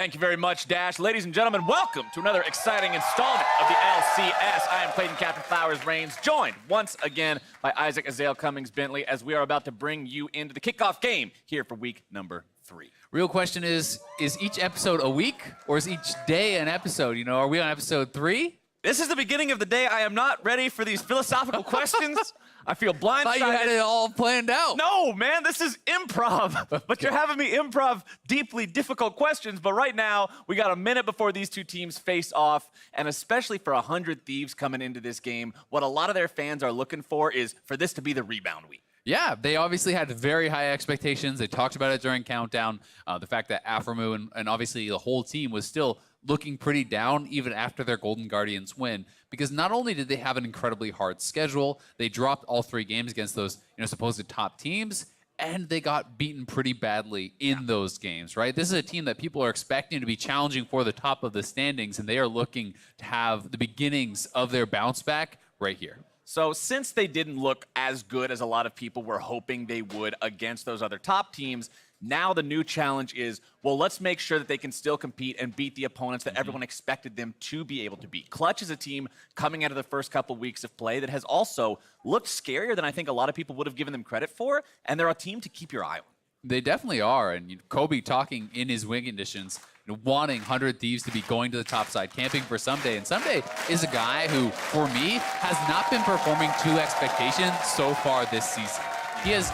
Thank you very much, Dash. Ladies and gentlemen, welcome to another exciting installment of the LCS. I am Clayton Captain Flowers Reigns, joined once again by Isaac Azale Cummings Bentley, as we are about to bring you into the kickoff game here for week number 3. Real question is each episode a week or is each day an episode? You know, are we on episode 3? This is the beginning of the day. I am not ready for these philosophical questions. I feel blindsided. I thought you had it all planned out. No, man, this is improv. But you're having me improv deeply difficult questions. But right now, we got a minute before these two teams face off. And especially for 100 Thieves coming into this game, what a lot of their fans are looking for is for this to be the rebound week. Yeah, they obviously had very high expectations. They talked about it during Countdown. The fact that Aframu and obviously the whole team was still looking pretty down even after their Golden Guardians win, because not only did they have an incredibly hard schedule, they dropped all 3 games against those supposed top teams, and they got beaten pretty badly in those games, right? This is a team that people are expecting to be challenging for the top of the standings, and they are looking to have the beginnings of their bounce back right here. So since they didn't look as good as a lot of people were hoping they would against those other top teams, now the new challenge is, well, let's make sure that they can still compete and beat the opponents that everyone expected them to be able to beat. Clutch is a team coming out of the first couple weeks of play that has also looked scarier than I think a lot of people would have given them credit for, and they're a team to keep your eye on. They definitely are, and Kobe talking in his win conditions, wanting 100 Thieves to be going to the top side, camping for Someday. And Someday is a guy who, for me, has not been performing to expectations so far this season. He has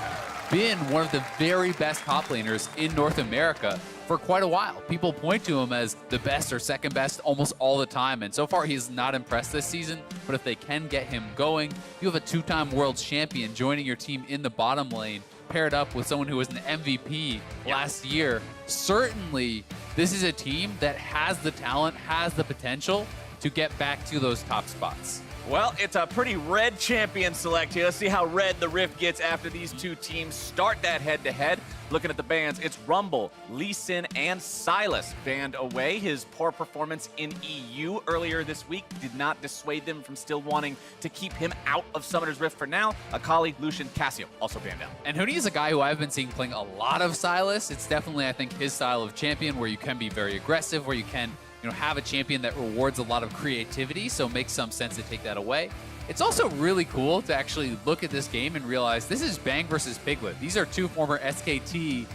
been one of the very best top laners in North America for quite a while. People point to him as the best or second best almost all the time, and so far he's not impressed this season. But if they can get him going, you have a 2-time world champion joining your team in the bottom lane, paired up with someone who was an MVP last year. Certainly, this is a team that has the talent, has the potential to get back to those top spots. Well, it's a pretty red champion select here. Let's see how red the Rift gets after these two teams start that head-to-head. Looking at the bans, it's Rumble, Lee Sin, and Silas banned away. His poor performance in EU earlier this week did not dissuade them from still wanting to keep him out of Summoner's Rift for now. Akali, Lucian, Cassio also banned out. And Huni is a guy who I've been seeing playing a lot of Silas. It's definitely, I think, his style of champion where you can be very aggressive, where you can have a champion that rewards a lot of creativity, so it makes some sense to take that away. It's also really cool to actually look at this game and realize this is Bang versus Piglet. These are 2 former SKT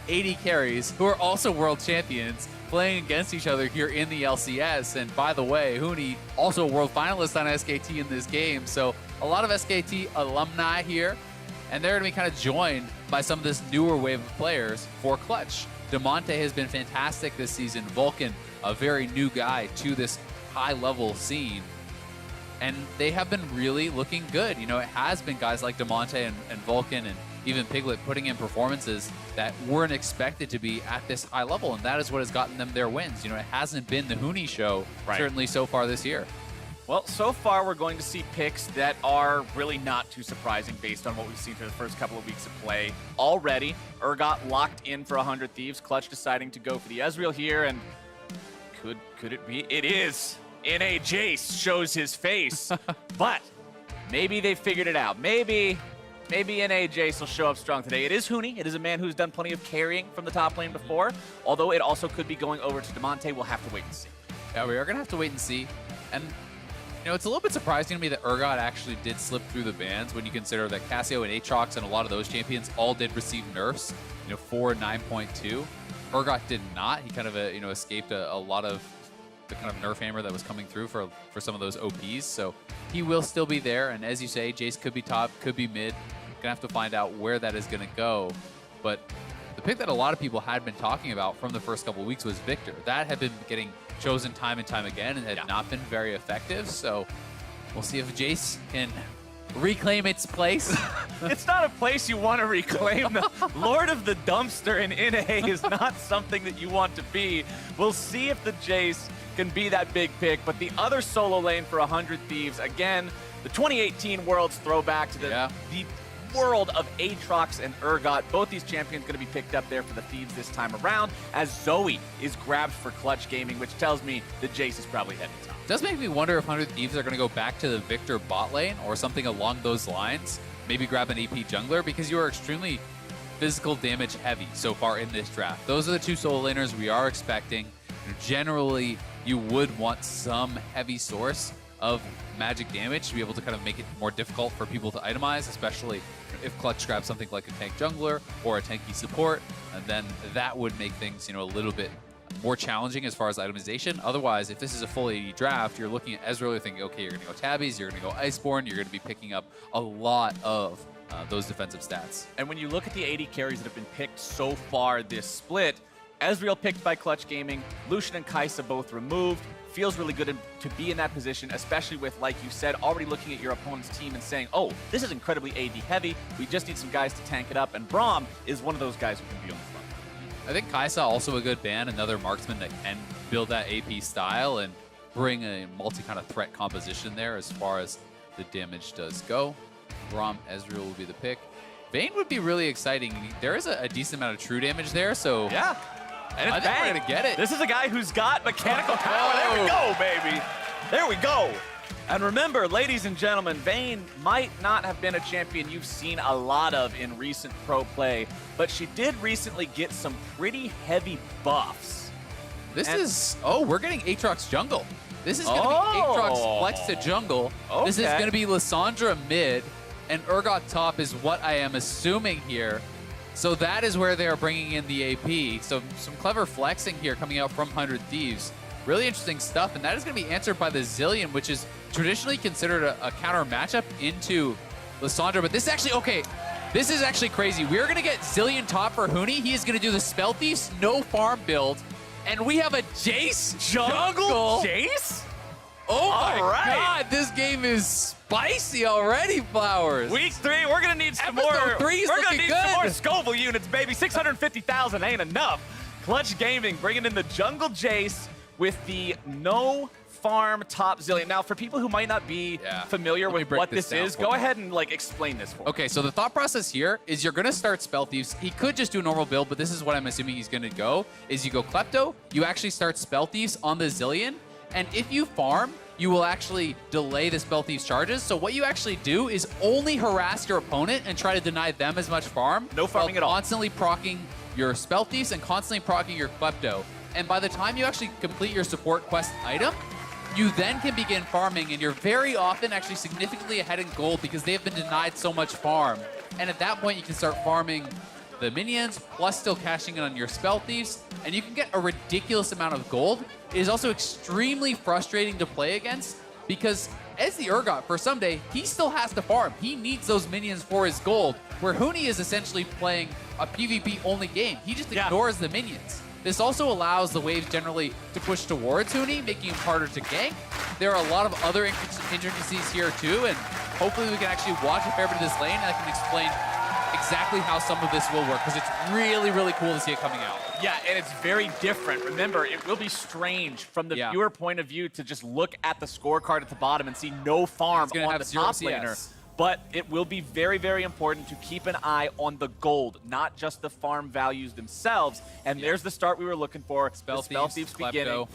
80 carries who are also world champions playing against each other here in the LCS. And by the way, Huni, also a world finalist on SKT in this game. So a lot of SKT alumni here, and they're going to be kind of joined by some of this newer wave of players for Clutch. Demonte has been fantastic this season. Vulcan, a very new guy to this high-level scene. And they have been really looking good. It has been guys like Demonte and Vulcan and even Piglet putting in performances that weren't expected to be at this high level, and that is what has gotten them their wins. It hasn't been the Huni show, certainly so far this year. Well, so far we're going to see picks that are really not too surprising based on what we've seen through the first couple of weeks of play. Already, Urgot locked in for 100 Thieves. Clutch deciding to go for the Ezreal here, and could it be? It is! NA Jace shows his face, but maybe they figured it out. Maybe NA Jace will show up strong today. It is Huni. It is a man who's done plenty of carrying from the top lane before, although it also could be going over to Demonte. We'll have to wait and see. Yeah, we are going to have to wait and see. And it's a little bit surprising to me that Urgot actually did slip through the bans when you consider that Cassio and Aatrox and a lot of those champions all did receive nerfs, 4 and 9.2. Urgot did not. He kind of, escaped a lot of the kind of nerf hammer that was coming through for some of those OPs. So he will still be there. And as you say, Jace could be top, could be mid. Gonna have to find out where that is gonna go. But the pick that a lot of people had been talking about from the first couple of weeks was Victor. That had been getting chosen time and time again and had not been very effective. So we'll see if Jace can reclaim its place. It's not a place you want to reclaim. The Lord of the Dumpster in NA is not something that you want to be. We'll see if the Jace can be that big pick, but the other solo lane for 100 Thieves, again, the 2018 Worlds throwback to the world of Aatrox and Urgot. Both these champions going to be picked up there for the Thieves this time around, as Zoe is grabbed for Clutch Gaming, which tells me the Jace is probably heading top. Does make me wonder if 100 Thieves are going to go back to the Victor bot lane or something along those lines. Maybe grab an AP jungler, because you are extremely physical damage heavy so far in this draft. Those are the two solo laners we are expecting. Generally, you would want some heavy source of magic damage to be able to kind of make it more difficult for people to itemize, especially if Clutch grabs something like a tank jungler or a tanky support, and then that would make things, a little bit more challenging as far as itemization. Otherwise, if this is a full AD draft, you're looking at Ezreal, you're thinking, okay, you're going to go Tabbies, you're going to go Iceborne, you're going to be picking up a lot of those defensive stats. And when you look at the AD carries that have been picked so far this split, Ezreal picked by Clutch Gaming, Lucian and Kai'Sa both removed. Feels really good to be in that position, especially with, like you said, already looking at your opponent's team and saying, oh, this is incredibly AD heavy. We just need some guys to tank it up. And Braum is one of those guys who can be on the front. I think Kai'Sa also a good ban, another marksman that can build that AP style and bring a multi kind of threat composition there as far as the damage does go. Braum, Ezreal will be the pick. Vayne would be really exciting. There is a decent amount of true damage there, so yeah. And I think we're going to get it. This is a guy who's got mechanical power. There we go, baby. There we go. And remember, ladies and gentlemen, Vayne might not have been a champion you've seen a lot of in recent pro play, but she did recently get some pretty heavy buffs. We're getting Aatrox jungle. This is going to be Aatrox flex to jungle. Okay. This is going to be Lissandra mid, and Urgot top is what I am assuming here. So that is where they are bringing in the AP. So some clever flexing here coming out from 100 Thieves. Really interesting stuff, and that is going to be answered by the Zilean, which is traditionally considered a counter matchup into Lissandra. But this is actually, this is actually crazy. We're going to get Zilean top for Huni. He is going to do the Spell Thieves, no farm build. And we have a Jace jungle. Jace? Oh my God, this game is spicy already, Flowers. Week 3, we're gonna need some more. Episode 3 is we're gonna looking need good. some more Scoville units, baby. 650,000 ain't enough. Clutch Gaming bringing in the jungle Jace with the no farm top Zilean. Now, for people who might not be familiar with what this is, go ahead and explain this for me. Okay, so the thought process here is you're gonna start Spell Thieves. He could just do a normal build, but this is what I'm assuming he's gonna go, is you go Klepto, you actually start Spell Thieves on the Zilean, and if you farm, you will actually delay the Spell Thieves charges. So what you actually do is only harass your opponent and try to deny them as much farm. No farming at all. Constantly proccing your Spell Thieves and constantly proccing your Klepto. And by the time you actually complete your support quest item, you then can begin farming, and you're very often actually significantly ahead in gold because they have been denied so much farm. And at that point, you can start farming the minions, plus still cashing in on your Spell Thieves, and you can get a ridiculous amount of gold. It is also extremely frustrating to play against because as the Urgot, for someday, he still has to farm. He needs those minions for his gold, where Huni is essentially playing a PvP-only game. He just ignores the minions. This also allows the waves generally to push towards Huni, making him harder to gank. There are a lot of other intricacies here too, and hopefully we can actually watch a fair bit of this lane, and I can explain exactly how some of this will work, because it's really, really cool to see it coming out. Yeah, and it's very different. Remember, it will be strange from the viewer point of view to just look at the scorecard at the bottom and see no farm on the top laner. But it will be very, very important to keep an eye on the gold, not just the farm values themselves. And there's the start we were looking for, Spell Thieves beginning.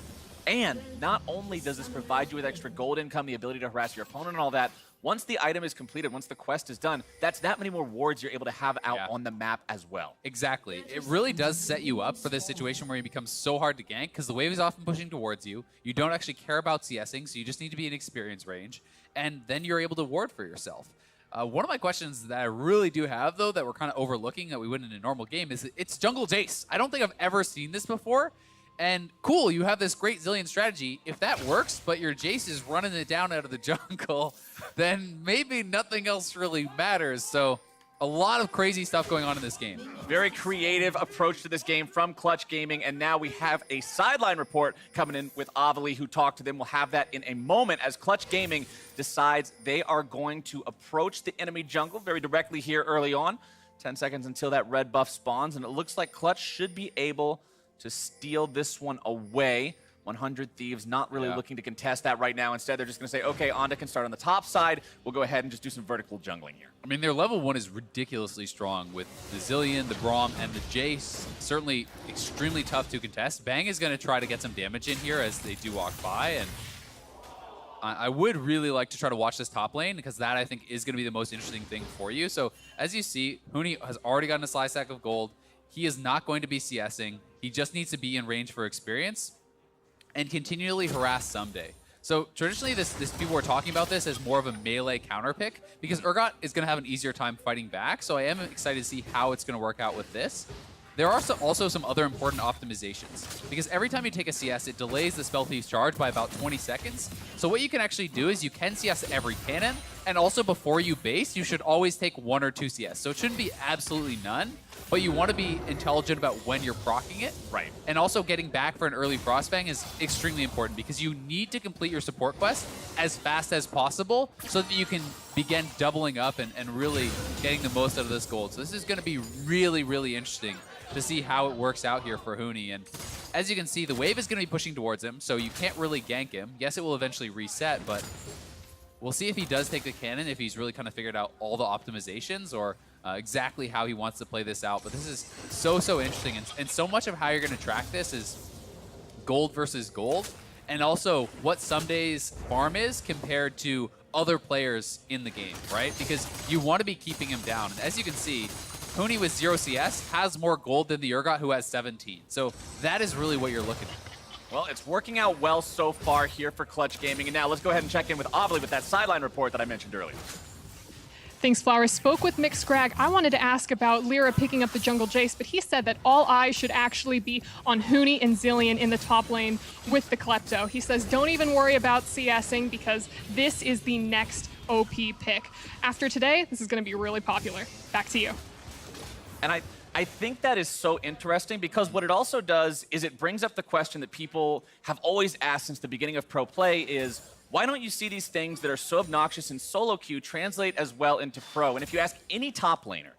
And not only does this provide you with extra gold income, the ability to harass your opponent and all that, once the item is completed, once the quest is done, that's that many more wards you're able to have out on the map as well. Exactly. It really does set you up for this situation where you become so hard to gank because the wave is often pushing towards you. You don't actually care about CSing, so you just need to be in experience range, and then you're able to ward for yourself. One of my questions that I really do have, though, that we're kind of overlooking that we wouldn't in a normal game is it's Jungle Jace. I don't think I've ever seen this before. And cool, you have this great Zilean strategy. If that works, but your Jace is running it down out of the jungle, then maybe nothing else really matters. So a lot of crazy stuff going on in this game. Very creative approach to this game from Clutch Gaming, and now we have a sideline report coming in with Avali, who talked to them. We'll have that in a moment as Clutch Gaming decides they are going to approach the enemy jungle very directly here early on. 10 seconds until that red buff spawns, and it looks like Clutch should be able to steal this one away. 100 Thieves not really looking to contest that right now. Instead, they're just going to say, okay, Onda can start on the top side. We'll go ahead and just do some vertical jungling here. I mean, their level 1 is ridiculously strong with the Zilean, the Braum, and the Jace. Certainly extremely tough to contest. Bang is going to try to get some damage in here as they do walk by, and I would really like to try to watch this top lane because that I think is going to be the most interesting thing for you. So as you see, Huni has already gotten a sly stack of gold. He is not going to be CSing. He just needs to be in range for experience and continually harass someday. So traditionally, this people were talking about this as more of a melee counter pick because Urgot is going to have an easier time fighting back. So I am excited to see how it's going to work out with this. There are also some other important optimizations because every time you take a CS, it delays the Spell Thief's charge by about 20 seconds. So what you can actually do is you can CS every cannon, and also before you base, you should always take 1 or 2 CS. So it shouldn't be absolutely none, but you want to be intelligent about when you're proccing it. Right. And also getting back for an early Frostfang is extremely important because you need to complete your support quest as fast as possible so that you can begin doubling up and really getting the most out of this gold. So this is going to be really, really interesting to see how it works out here for Huni. And as you can see, the wave is going to be pushing towards him, so you can't really gank him. Yes, it will eventually reset, but we'll see if he does take the cannon, if he's really kind of figured out all the optimizations or exactly how he wants to play this out. But this is so interesting, and so much of how you're going to track this is gold versus gold, and also what Someday's farm is compared to other players in the game, right? Because you want to be keeping him down. And as you can see, Huni with 0 CS has more gold than the Urgot who has 17. So that is really what you're looking at. Well, it's working out well so far here for Clutch Gaming. And now let's go ahead and check in with Avli with that sideline report that I mentioned earlier. Thanks, Flowers. Spoke with Mick Scragg. I wanted to ask about Lyra picking up the jungle Jace, but he said that all eyes should actually be on Huni and Zilean in the top lane with the Klepto. He says, don't even worry about CSing because this is the next OP pick. After today, this is going to be really popular. Back to you. And I think that is so interesting because what it also does is it brings up the question that people have always asked since the beginning of pro play is, why don't you see these things that are so obnoxious in solo queue translate as well into pro? And if you ask any top laner,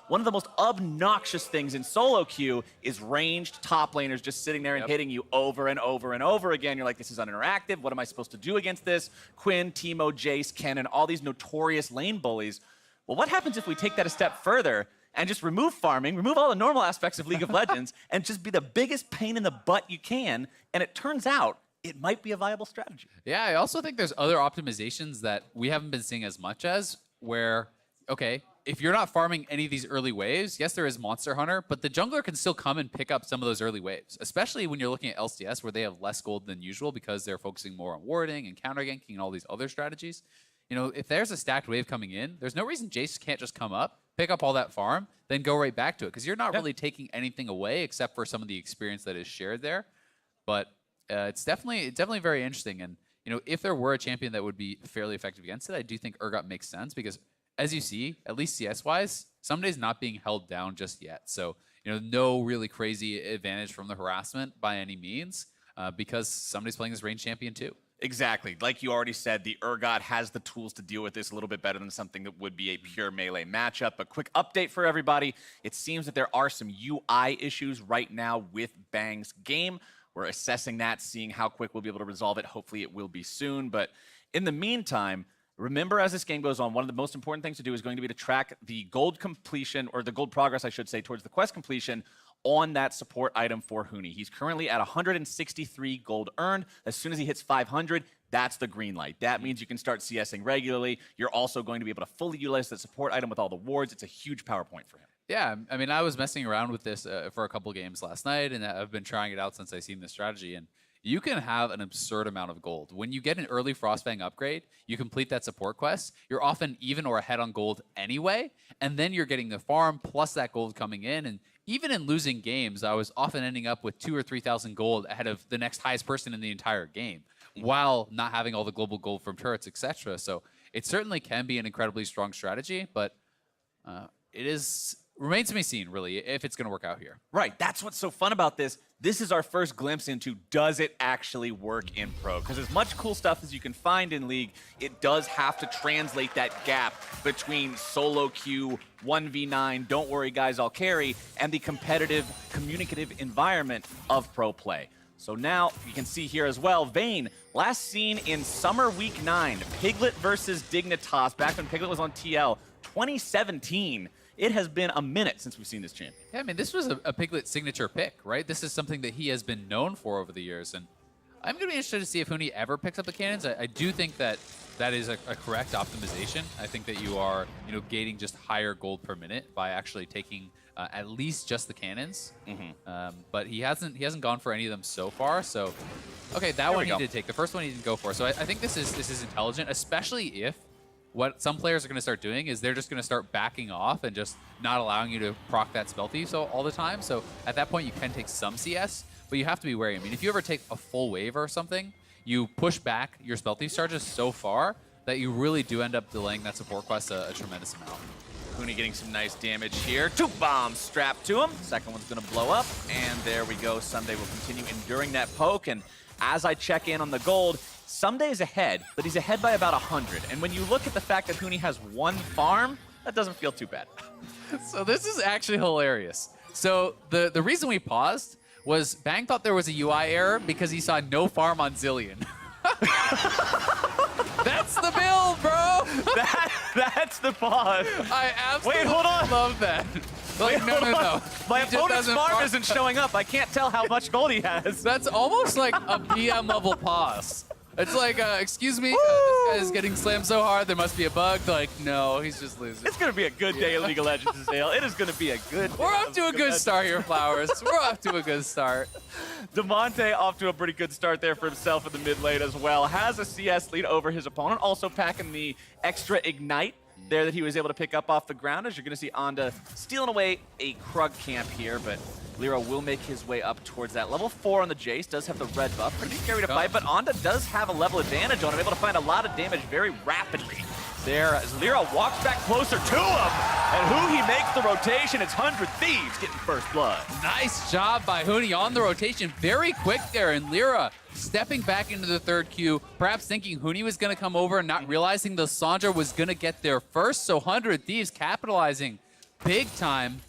one of the most obnoxious things in solo queue is ranged top laners just sitting there and hitting you over and over and over again. You're like, this is uninteractive. What am I supposed to do against this? Quinn, Teemo, Jace, Kennen, all these notorious lane bullies. Well, what happens if we take that a step further and just remove farming, remove all the normal aspects of League of Legends, and just be the biggest pain in the butt you can? And it turns out it might be a viable strategy. Yeah, I also think there's other optimizations that we haven't been seeing as much as, where, okay, if you're not farming any of these early waves, yes, there is Monster Hunter, but the jungler can still come and pick up some of those early waves, especially when you're looking at LCS where they have less gold than usual because they're focusing more on warding and counter ganking and all these other strategies. You know, if there's a stacked wave coming in, there's no reason Jace can't just come up, pick up all that farm, then go right back to it. Because you're not really taking anything away except for some of the experience that is shared there. But it's definitely very interesting. And, you know, if there were a champion that would be fairly effective against it, I do think Urgot makes sense. Because, as you see, at least CS-wise, Someday's not being held down just yet. So, you know, no really crazy advantage from the harassment by any means. Because Someday's playing this range champion too. Exactly. Like you already said, the Urgot has the tools to deal with this a little bit better than something that would be a pure melee matchup. A quick update for everybody. It seems that there are some UI issues right now with Bang's game. We're assessing that, seeing how quick we'll be able to resolve it. Hopefully it will be soon. But in the meantime, remember as this game goes on, one of the most important things to do is going to be to track the gold completion, or the gold progress, I should say, towards the quest completion on that support item for Huni. He's currently at 163 gold earned. As soon as he hits 500, that's the green light. That means you can start CSing regularly. You're also going to be able to fully utilize the support item with all the wards. It's a huge power point for him. Yeah, I mean, I was messing around with this for a couple games last night, and I've been trying it out since I've seen this strategy. And you can have an absurd amount of gold. When you get an early Frostfang upgrade, you complete that support quest, you're often even or ahead on gold anyway, and then you're getting the farm plus that gold coming in. And even in losing games, I was often ending up with 2,000 or 3,000 gold ahead of the next highest person in the entire game, while not having all the global gold from turrets, etc. So it certainly can be an incredibly strong strategy, but remains to be seen, really, if it's going to work out here. Right. That's what's so fun about this. This is our first glimpse into, does it actually work in pro? Because as much cool stuff as you can find in League, it does have to translate that gap between solo queue, 1v9, don't worry guys, I'll carry, and the competitive, communicative environment of pro play. So now you can see here as well, Vayne, last seen in Summer Week 9, Piglet versus Dignitas, back when Piglet was on TL, 2017. It has been a minute since we've seen this champion. Yeah, I mean, this was a Piglet signature pick, right? This is something that he has been known for over the years. And I'm going to be interested to see if Huni ever picks up the cannons. I do think that that is a correct optimization. I think that you are, gating just higher gold per minute by actually taking at least just the cannons. But he hasn't gone for any of them so far. So, okay, that one he did take. The first one he didn't go for. So I think this is intelligent, especially if what some players are going to start doing is they're just going to start backing off and just not allowing you to proc that spell thief all the time. So at that point, you can take some CS, but you have to be wary. I mean, if you ever take a full wave or something, you push back your spell thief charges so far that you really do end up delaying that support quest a tremendous amount. Huni getting some nice damage here. 2 bombs strapped to him. Second one's going to blow up, and there we go. Sunday will continue enduring that poke, and as I check in on the gold, Someday is ahead, but he's ahead by about 100. And when you look at the fact that Huni has 1 farm, that doesn't feel too bad. So this is actually hilarious. So the reason we paused was Bang thought there was a UI error because he saw no farm on Zillion. That's the build, bro! That's the pause. I absolutely love that. Like, no. My opponent's farm isn't showing up. I can't tell how much gold he has. That's almost like a PM level pause. It's like, excuse me, this guy is getting slammed so hard, there must be a bug. Like, no, he's just losing. It's going to be a good day of League of Legends, Zale. It is going to be a good day. We're off to a good start here, Flowers. We're off to a good start. Demonte off to a pretty good start there for himself in the mid lane as well. Has a CS lead over his opponent, also packing the extra Ignite there that he was able to pick up off the ground, as you're going to see Onda stealing away a Krug camp here, but Lyra will make his way up towards that. Level 4 on the Jace, does have the red buff. Pretty scary to fight, but Onda does have a level advantage on him, able to find a lot of damage very rapidly. There, as Lyra walks back closer to him, and who he makes the rotation, it's 100 Thieves getting first blood. Nice job by Huni on the rotation, very quick there, and Lyra stepping back into the third queue, perhaps thinking Huni was going to come over and not realizing the Sandra was going to get there first, so 100 Thieves capitalizing big time.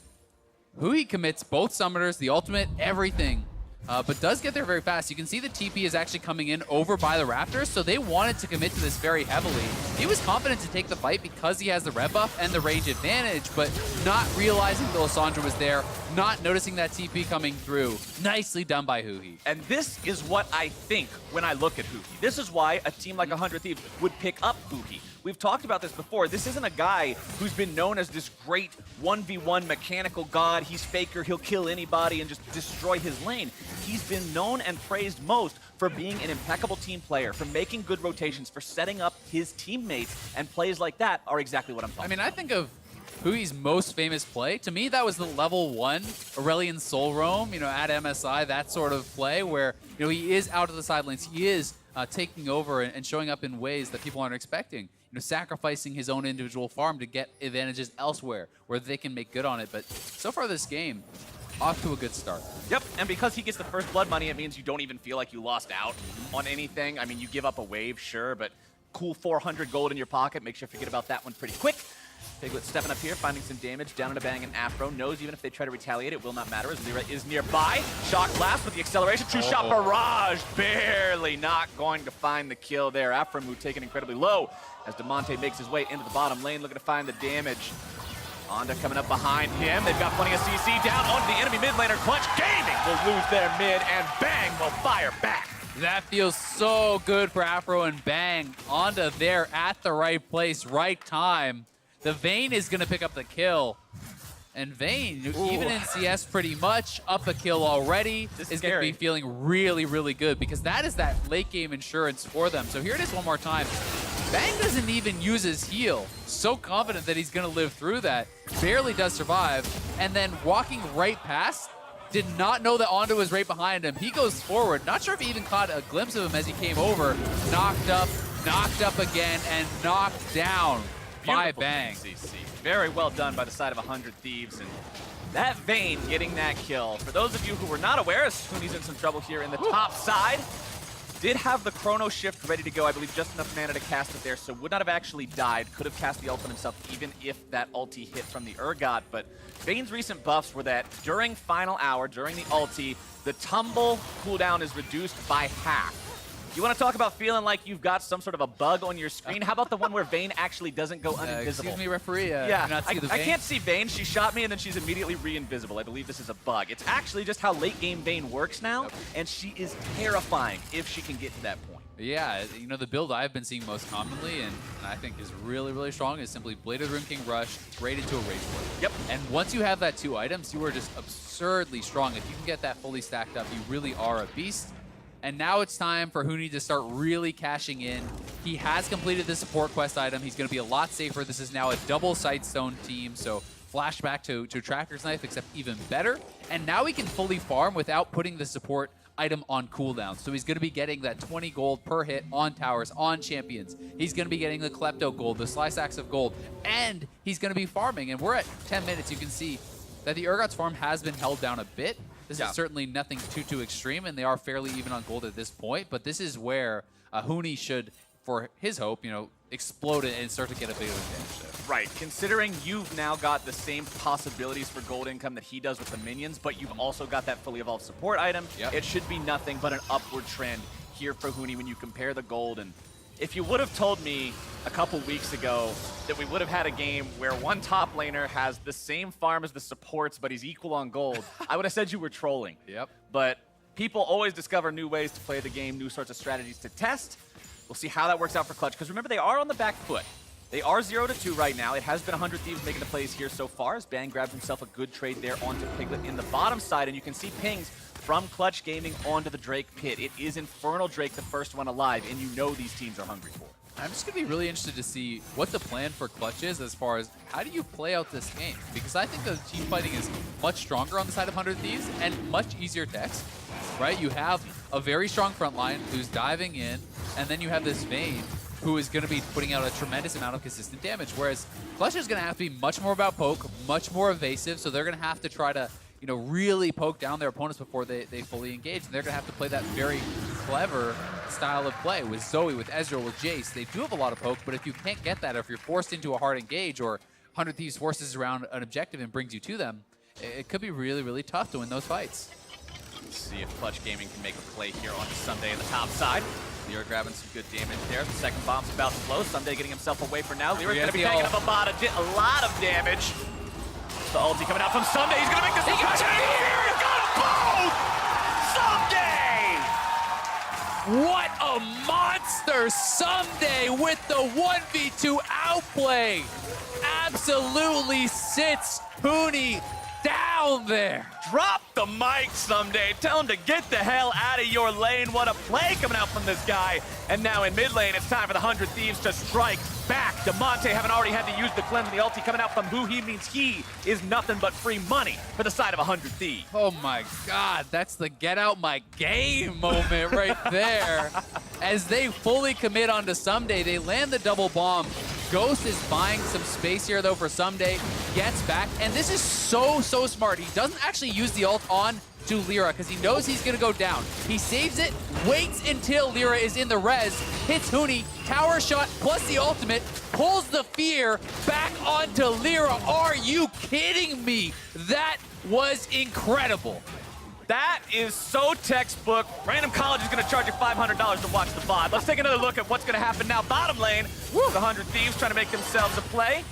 Huni commits both summoners, the ultimate, everything, but does get there very fast. You can see the TP is actually coming in over by the Raptors, so they wanted to commit to this very heavily. He was confident to take the fight because he has the red buff and the range advantage, but not realizing the Lysandra was there, not noticing that TP coming through. Nicely done by Huhi. And this is what I think when I look at Huhi. This is why a team like 100 Thieves would pick up Huhi. We've talked about this before. This isn't a guy who's been known as this great 1v1 mechanical god. He's faker, he'll kill anybody and just destroy his lane. He's been known and praised most for being an impeccable team player, for making good rotations, for setting up his teammates, and plays like that are exactly what I'm talking about. I think of Hui's most famous play, to me, that was the level 1 Aurelion Soul Roam, at MSI, that sort of play where, he is out of the side lanes. He is taking over and showing up in ways that people aren't expecting. Sacrificing his own individual farm to get advantages elsewhere where they can make good on it. But so far this game, off to a good start. Yep, and because he gets the first blood money, it means you don't even feel like you lost out on anything. I mean, you give up a wave, sure, but cool 400 gold in your pocket. Make sure you forget about that one pretty quick. Piglet stepping up here, finding some damage, down in a Bang and Afro. Knows even if they try to retaliate, it will not matter as Lyra is nearby. Shock blast with the acceleration. True shot barrage. Barely not going to find the kill there. Afro move taken incredibly low as Demonte makes his way into the bottom lane, looking to find the damage. Onda coming up behind him. They've got plenty of CC down onto the enemy mid laner. Clutch Gaming will lose their mid, and Bang will fire back. That feels so good for Afro and Bang. Onda there at the right place, right time. The Vayne is going to pick up the kill. And Vayne, even in CS pretty much, up a kill already, is going to be feeling really, really good because that is that late game insurance for them. So here it is one more time. Bang doesn't even use his heal. So confident that he's going to live through that. Barely does survive. And then walking right past, did not know that Onda was right behind him. He goes forward. Not sure if he even caught a glimpse of him as he came over. Knocked up again, and knocked down. By Bang. CC. Very well done by the side of 100 Thieves. And that Vayne getting that kill. For those of you who were not aware, Huni's in some trouble here in the top side. Did have the Chrono Shift ready to go. I believe just enough mana to cast it there, so would not have actually died. Could have cast the ult on himself even if that ulti hit from the Urgot. But Vayne's recent buffs were that during final hour, during the ulti, the tumble cooldown is reduced by half. You want to talk about feeling like you've got some sort of a bug on your screen? How about the one where Vayne actually doesn't go uninvisible? Excuse me, referee. Yeah, I can't see Vayne. She shot me, and then she's immediately re-invisible. I believe this is a bug. It's actually just how late-game Vayne works now, and she is terrifying if she can get to that point. Yeah, you know, the build I've been seeing most commonly, and I think is really, really strong, is simply Bladed Rune King Rush straight into a Rage Ward. Yep. And once you have that 2 items, you are just absurdly strong. If you can get that fully stacked up, you really are a beast. And now it's time for Huni to start really cashing in. He has completed the support quest item. He's going to be a lot safer. This is now a double Sightstone team, so flashback to Tractor's Knife, except even better. And now he can fully farm without putting the support item on cooldown. So he's going to be getting that 20 gold per hit on towers, on champions. He's going to be getting the Klepto gold, the Slice Axe of gold, and he's going to be farming. And we're at 10 minutes. You can see that the Urgot's farm has been held down a bit. This is certainly nothing too extreme, and they are fairly even on gold at this point. But this is where Huni should, for his hope, you know, explode it and start to get a bigger advantage there. Right, considering you've now got the same possibilities for gold income that he does with the minions, but you've also got that fully evolved support item, it should be nothing but an upward trend here for Huni when you compare the gold. And if you would have told me a couple weeks ago that we would have had a game where one top laner has the same farm as the supports, but he's equal on gold, I would have said you were trolling. Yep. But people always discover new ways to play the game, new sorts of strategies to test. We'll see how that works out for Clutch, because remember, they are on the back foot. They are 0-2 right now. It has been 100 Thieves making the plays here so far, as Bang grabs himself a good trade there onto Piglet in the bottom side, and you can see pings from Clutch Gaming onto the Drake pit. It is Infernal Drake, the first one alive, and you know these teams are hungry for it. I'm just going to be really interested to see what the plan for Clutch is as far as how do you play out this game? Because I think the team fighting is much stronger on the side of 100 Thieves and much easier to execute, right? You have a very strong front line who's diving in, and then you have this Vayne who is going to be putting out a tremendous amount of consistent damage, whereas Clutch is going to have to be much more about poke, much more evasive, so they're going to have to try to, you know, really poke down their opponents before they fully engage, and they're going to have to play that very clever style of play with Zoe, with Ezreal, with Jace. They do have a lot of poke, but if you can't get that, or if you're forced into a hard engage, or 100 Thieves forces around an objective and brings you to them, it could be really, really tough to win those fights. Let's see if Clutch Gaming can make a play here on Sunday in the top side. Lyra grabbing some good damage there. The second bomb's about to blow. Sunday getting himself away for now. Lyra's going to be taking up a lot of damage. The ulti coming out from Sunday. He's going to make this. He got both! Sunday! What a monster! Sunday with the 1v2 outplay! Absolutely sits Huni down there. Drop the mic Sunday. Tell him to get the hell out of your lane. What a play coming out from this guy. And now in mid lane, it's time for the 100 Thieves to strike back. Demonte haven't already had to use the cleanse, and the ulti coming out from who he means he is nothing but free money for the side of 100 Thieves. Oh my God, that's the get out my game moment right there. As they fully commit onto Someday, they land the double bomb. Ghost is buying some space here though for Someday, gets back, and this is so smart. He doesn't actually use the ult on to Lyra because he knows he's gonna go down. He saves it, waits until Lyra is in the res, hits Huni, tower shot plus the ultimate, pulls the fear back onto Lyra. Are you kidding me? That was incredible. That is so textbook. Random College is going to charge you $500 to watch the VOD. Let's take another look at what's going to happen now. Bottom lane, the 100 Thieves trying to make themselves a play.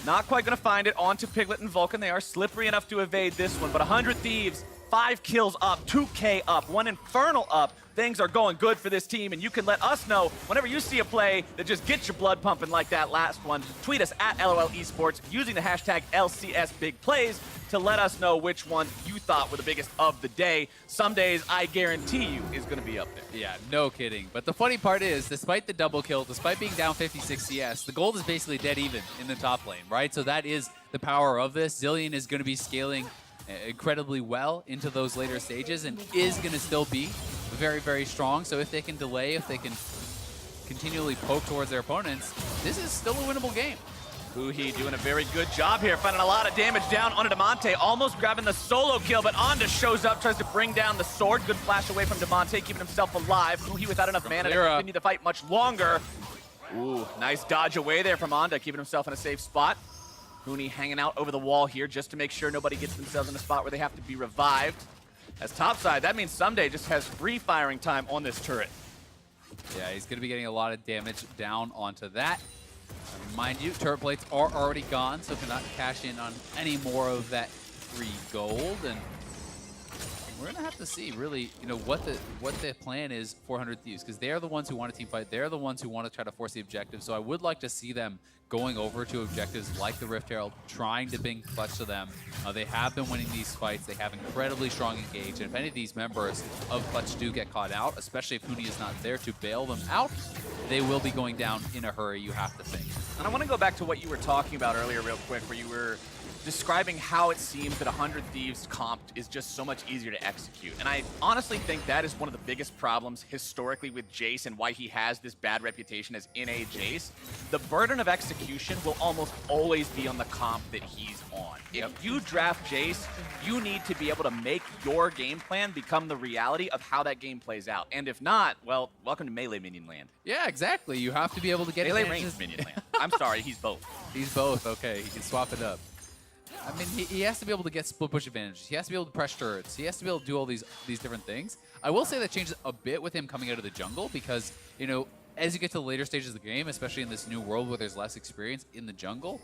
Not quite going to find it. Onto Piglet and Vulcan. They are slippery enough to evade this one, but 100 Thieves, 5 kills up, 2K up, 1 Infernal up. Things are going good for this team, and you can let us know whenever you see a play that just gets your blood pumping like that last one. Tweet us at LOL Esports using the hashtag LCSBigPlays to let us know which one you thought were the biggest of the day. Some days, I guarantee you, is going to be up there. Yeah, no kidding. But the funny part is, despite the double kill, despite being down 56 CS, the gold is basically dead even in the top lane, right? So that is the power of this. Zilean is going to be scaling incredibly well into those later stages and is going to still be very strong. So if they can delay, if they can continually poke towards their opponents, this is still a winnable game. Huhi doing a very good job here, finding a lot of damage down onto Demonte, almost grabbing the solo kill, but Onda shows up, tries to bring down the sword. Good flash away from Demonte, keeping himself alive. Huhi without enough mana to continue the fight much longer. Ooh, nice dodge away there from Onda, keeping himself in a safe spot. Huni hanging out over the wall here just to make sure nobody gets themselves in a spot where they have to be revived. As topside, that means Someday just has free firing time on this turret. Yeah, he's going to be getting a lot of damage down onto that. Mind you, turret plates are already gone, so cannot cash in on any more of that free gold. And we're going to have to see, really, what the plan is for 100 Thieves, because they are the ones who want to team fight. They're the ones who want to try to force the objective. So I would like to see them going over to objectives like the Rift Herald, trying to bring clutch to them. They have been winning these fights. They have incredibly strong engage. And if any of these members of Clutch do get caught out, especially if Huni is not there to bail them out, they will be going down in a hurry, you have to think. And I want to go back to what you were talking about earlier real quick, where you were describing how it seems that 100 Thieves comp is just so much easier to execute. And I honestly think that is one of the biggest problems historically with Jace and why he has this bad reputation as NA Jace. The burden of execution will almost always be on the comp that he's on. If you draft Jace, you need to be able to make your game plan become the reality of how that game plays out. And if not, well, welcome to Melee Minion Land. Yeah, exactly. You have to be able to get Melee advantages. Range Minion Land. I'm sorry, he's both. He's both. Okay, he can swap it up. I mean, he has to be able to get split push advantages. He has to be able to press turrets. He has to be able to do all these different things. I will say that changes a bit with him coming out of the jungle because, as you get to the later stages of the game, especially in this new world where there's less experience in the jungle,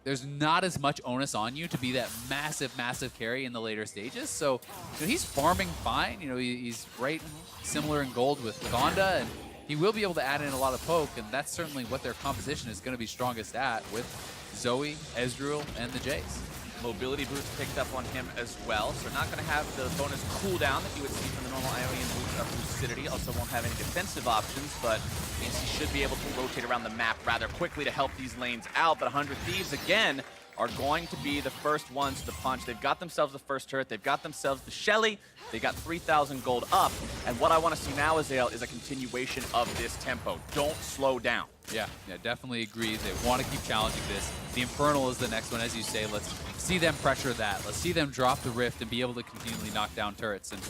there's not as much onus on you to be that massive, massive carry in the later stages. So, he's farming fine. He's right similar in gold with Gonda, and he will be able to add in a lot of poke, and that's certainly what their composition is going to be strongest at with Zoe, Ezreal, and the Jace. Mobility boost picked up on him as well, so not going to have the bonus cooldown that you would see from the normal Ionian boots of Lucidity. Also won't have any defensive options, but means he should be able to rotate around the map rather quickly to help these lanes out. But 100 Thieves, again, are going to be the first ones to punch. They've got themselves the first turret. They've got themselves the Shelly. They got 3,000 gold up. And what I want to see now, Azael, is a continuation of this tempo. Don't slow down. Yeah, definitely agree. They want to keep challenging this. The Infernal is the next one, as you say. Let's see them pressure that. Let's see them drop the Rift and be able to continually knock down turrets. And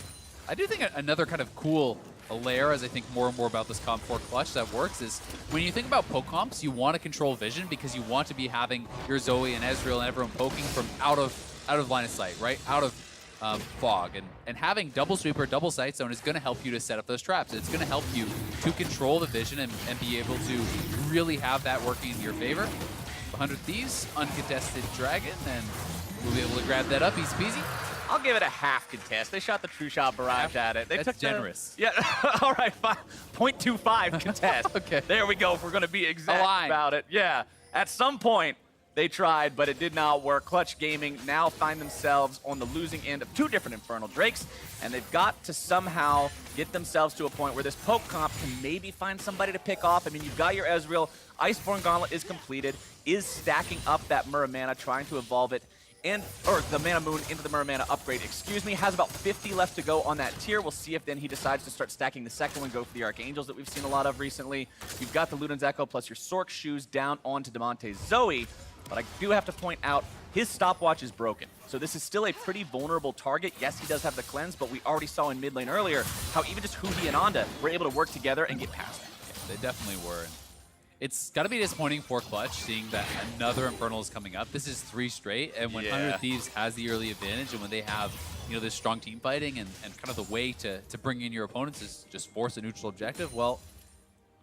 I do think another kind of cool layer, as I think more and more about this comp for Clutch that works, is when you think about poke comps, you want to control vision because you want to be having your Zoe and Ezreal and everyone poking from out of line of sight, right? Out of fog. And having double sweeper, double sight zone is going to help you to set up those traps. It's going to help you to control the vision and be able to really have that working in your favor. 100 Thieves, uncontested dragon, and we'll be able to grab that up easy peasy. I'll give it a half contest. They shot the true shot barrage at it. They That's took generous. Yeah, all right, fine. 0.25 contest. Okay. There we go, if we're going to be exact about it. Yeah, at some point, they tried, but it did not work. Clutch Gaming now find themselves on the losing end of two different Infernal Drakes, and they've got to somehow get themselves to a point where this poke comp can maybe find somebody to pick off. I mean, you've got your Ezreal. Iceborne Gauntlet is completed, is stacking up that Muramana, trying to evolve it, or the Mana Moon into the Muramana upgrade, has about 50 left to go on that tier. We'll see if then he decides to start stacking the second one, go for the Archangels that we've seen a lot of recently. You've got the Luden's Echo plus your Sork shoes down onto Demonte's Zoe, but I do have to point out his stopwatch is broken. So this is still a pretty vulnerable target. Yes, he does have the cleanse, but we already saw in mid lane earlier how even just Hootie and Onda were able to work together and get past him. Yeah, they definitely were. It's got to be disappointing for Clutch seeing that another Infernal is coming up. This is 3 straight, and when 100 Thieves has the early advantage, and when they have this strong team fighting and kind of the way to bring in your opponents is just force a neutral objective, well,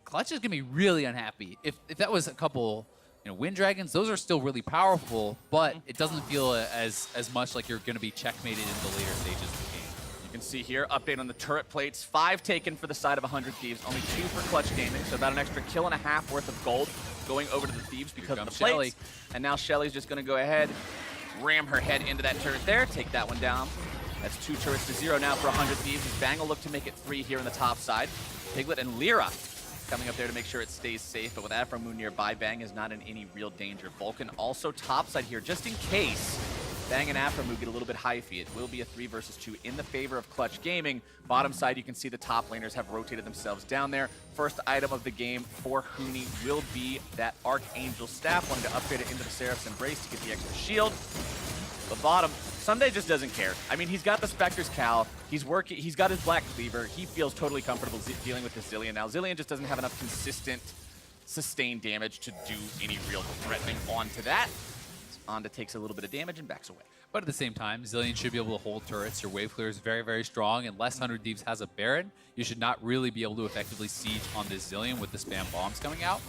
Clutch is going to be really unhappy. If that was a couple Wind Dragons, those are still really powerful, but it doesn't feel as much like you're going to be checkmated in the later stages of the game. You can see here, update on the turret plates. 5 taken for the side of 100 Thieves, only 2 for Clutch Gaming, so about an extra kill and a half worth of gold going over to the Thieves because of the plates. Shelly. And now Shelly's just going to go ahead, ram her head into that turret there, take that one down. That's 2 turrets to 0 now for 100 Thieves. Bang will look to make it 3 here on the top side. Piglet and Lyra coming up there to make sure it stays safe, but with Afro Moon nearby, Bang is not in any real danger. Vulcan also topside here, just in case Bang and Afro Moon get a little bit hyphy. It will be a 3 versus 2 in the favor of Clutch Gaming. Bottom side, you can see the top laners have rotated themselves down there. First item of the game for Huni will be that Archangel Staff. Wanted to upgrade it into the Seraph's Embrace to get the extra shield. But bottom, Sunday just doesn't care. I mean, he's got the Spectre's Cowl. He's got his Black Cleaver. He feels totally comfortable dealing with this Zillion. Now, Zillion just doesn't have enough consistent, sustained damage to do any real threatening onto that. Onda takes a little bit of damage and backs away. But at the same time, Zillion should be able to hold turrets. Your wave clear is very, very strong. Unless 100 Thieves has a Baron, you should not really be able to effectively siege on this Zillion with the spam bombs coming out.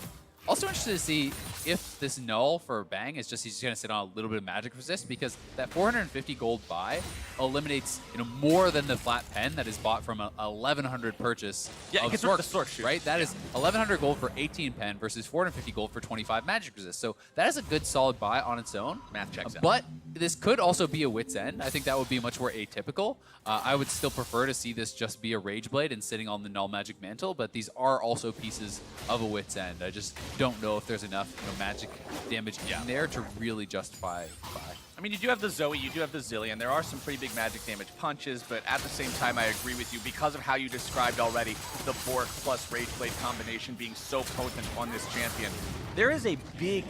Also interested to see if this null for Bang is just he's going to sit on a little bit of magic resist, because that 450 gold buy eliminates more than the flat pen that is bought from a 1100 purchase. Yeah, it gets rid of the Sork shoot. Right? That is 1100 gold for 18 pen versus 450 gold for 25 magic resist. So that is a good solid buy on its own. Math checks out. But this could also be a Wit's End. I think that would be much more atypical. I would still prefer to see this just be a Rage Blade and sitting on the Null Magic Mantle, but these are also pieces of a Wit's End. I just don't know if there's enough magic damage in there to really justify buy. I mean, you do have the Zoe, you do have the Zillion. There are some pretty big magic damage punches, but at the same time, I agree with you because of how you described already the Bork plus Rage Blade combination being so potent on this champion. There is a big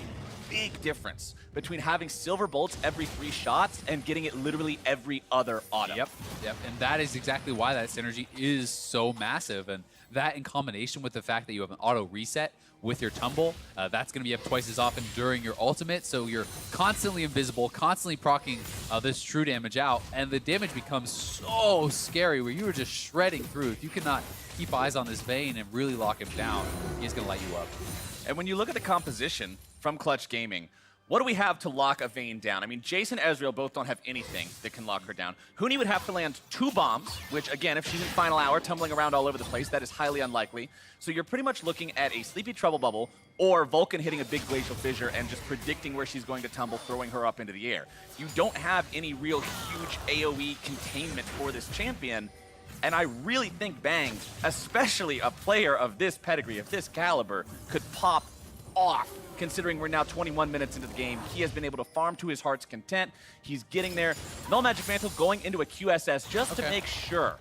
difference between having silver bolts every 3 shots and getting it literally every other auto. Yep. And that is exactly why that synergy is so massive. And that in combination with the fact that you have an auto reset with your tumble, that's going to be up twice as often during your ultimate. So you're constantly invisible, constantly proccing this true damage out. And the damage becomes so scary where you are just shredding through. If you cannot keep eyes on this Vayne and really lock him down, he's going to light you up. And when you look at the composition from Clutch Gaming, what do we have to lock a Vayne down? I mean, Jace and Ezreal both don't have anything that can lock her down. Huni would have to land 2 bombs, which, again, if she's in final hour, tumbling around all over the place, that is highly unlikely. So you're pretty much looking at a Sleepy Trouble Bubble or Vulcan hitting a big Glacial Fissure and just predicting where she's going to tumble, throwing her up into the air. You don't have any real huge AoE containment for this champion. And I really think Bang, especially a player of this pedigree, of this caliber, could pop off, considering we're now 21 minutes into the game. He has been able to farm to his heart's content. He's getting there. Null Magic Mantle going into a QSS just to make sure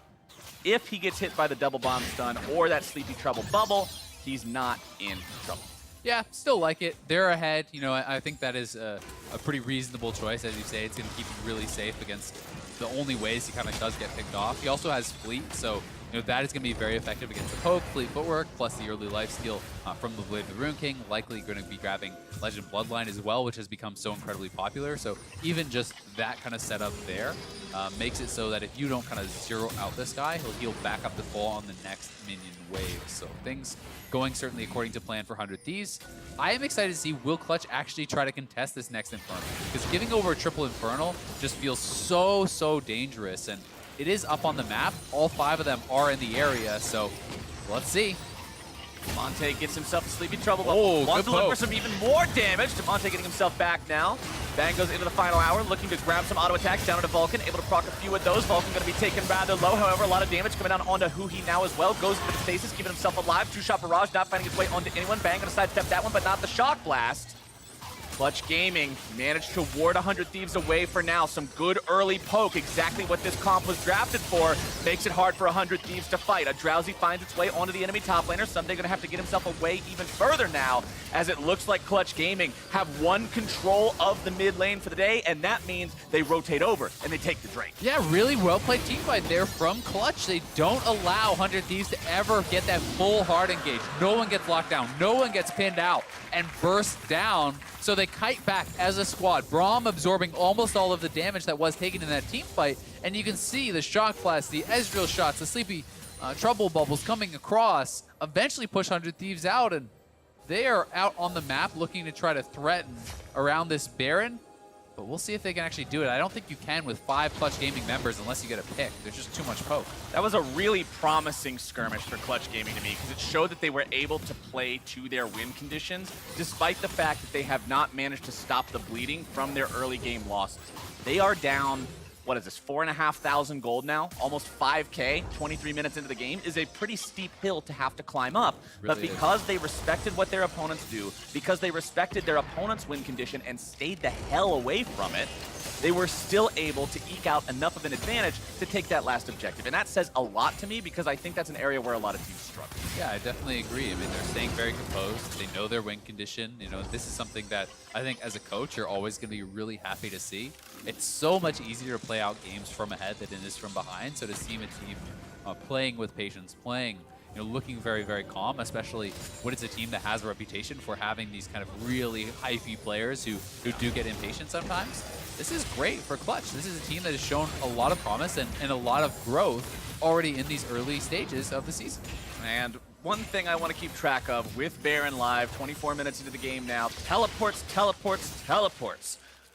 if he gets hit by the double bomb stun or that Sleepy Trouble Bubble, he's not in trouble. Yeah, still like it. They're ahead. I think that is a pretty reasonable choice. As you say, it's going to keep him really safe against the only ways he kind of does get picked off. He also has Fleet, so that is going to be very effective against the poke, Fleet Footwork, plus the early lifesteal from the Blade of the Rune King. Likely going to be grabbing Legend Bloodline as well, which has become so incredibly popular. So even just that kind of setup there makes it so that if you don't kind of zero out this guy, he'll heal back up to full on the next minion wave. So things going certainly according to plan for 100 Thieves. I am excited to see will Clutch actually try to contest this next Infernal, because giving over a triple Infernal just feels so dangerous. And it is up on the map. All 5 of them are in the area, so let's see. Monte gets himself a Sleepy Trouble. Oh, wants good to look poke. for some even more damage. Monte getting himself back now. Bang goes into the final hour, looking to grab some auto attacks down into Vulcan. Able to proc a few of those. Vulcan going to be taken rather low. However, a lot of damage coming down onto Huhi now as well. Goes into the stasis, keeping himself alive. 2-shot barrage, not finding its way onto anyone. Bang going to sidestep that one, but not the shock blast. Clutch Gaming managed to ward 100 Thieves away for now. Some good early poke, exactly what this comp was drafted for. Makes it hard for 100 Thieves to fight. A Drowsy finds its way onto the enemy top laner. Someday gonna have to get himself away even further now, as it looks like Clutch Gaming have won control of the mid lane for the day, and that means they rotate over and they take the Drake. Yeah, really well-played teamfight there from Clutch. They don't allow 100 Thieves to ever get that full hard engage. No one gets locked down. No one gets pinned out and burst down. So they kite back as a squad. Braum absorbing almost all of the damage that was taken in that team fight. And you can see the shock blast, the Ezreal shots, the Sleepy Trouble Bubbles coming across, eventually push 100 Thieves out. And they are out on the map looking to try to threaten around this Baron. But we'll see if they can actually do it. I don't think you can with 5 Clutch Gaming members unless you get a pick. There's just too much poke. That was a really promising skirmish for Clutch Gaming to me, because it showed that they were able to play to their win conditions, despite the fact that they have not managed to stop the bleeding from their early game losses. They are down, what is this, 4,500 gold now? Almost 5K, 23 minutes into the game, is a pretty steep hill to have to climb up. Really but because they respected what their opponents do, because they respected their opponent's win condition and stayed the hell away from it, they were still able to eke out enough of an advantage to take that last objective. And that says a lot to me, because I think that's an area where a lot of teams struggle. Yeah, I definitely agree. I mean, they're staying very composed. They know their win condition. This is something that I think as a coach, you're always going to be really happy to see. It's so much easier to play out games from ahead than it is from behind. So to see a team playing with patience, playing looking very, very calm, especially when it's a team that has a reputation for having these kind of really hyphy players who do get impatient sometimes. This is great for Clutch. This is a team that has shown a lot of promise and a lot of growth already in these early stages of the season. And one thing I want to keep track of with Baron live, 24 minutes into the game now, teleports.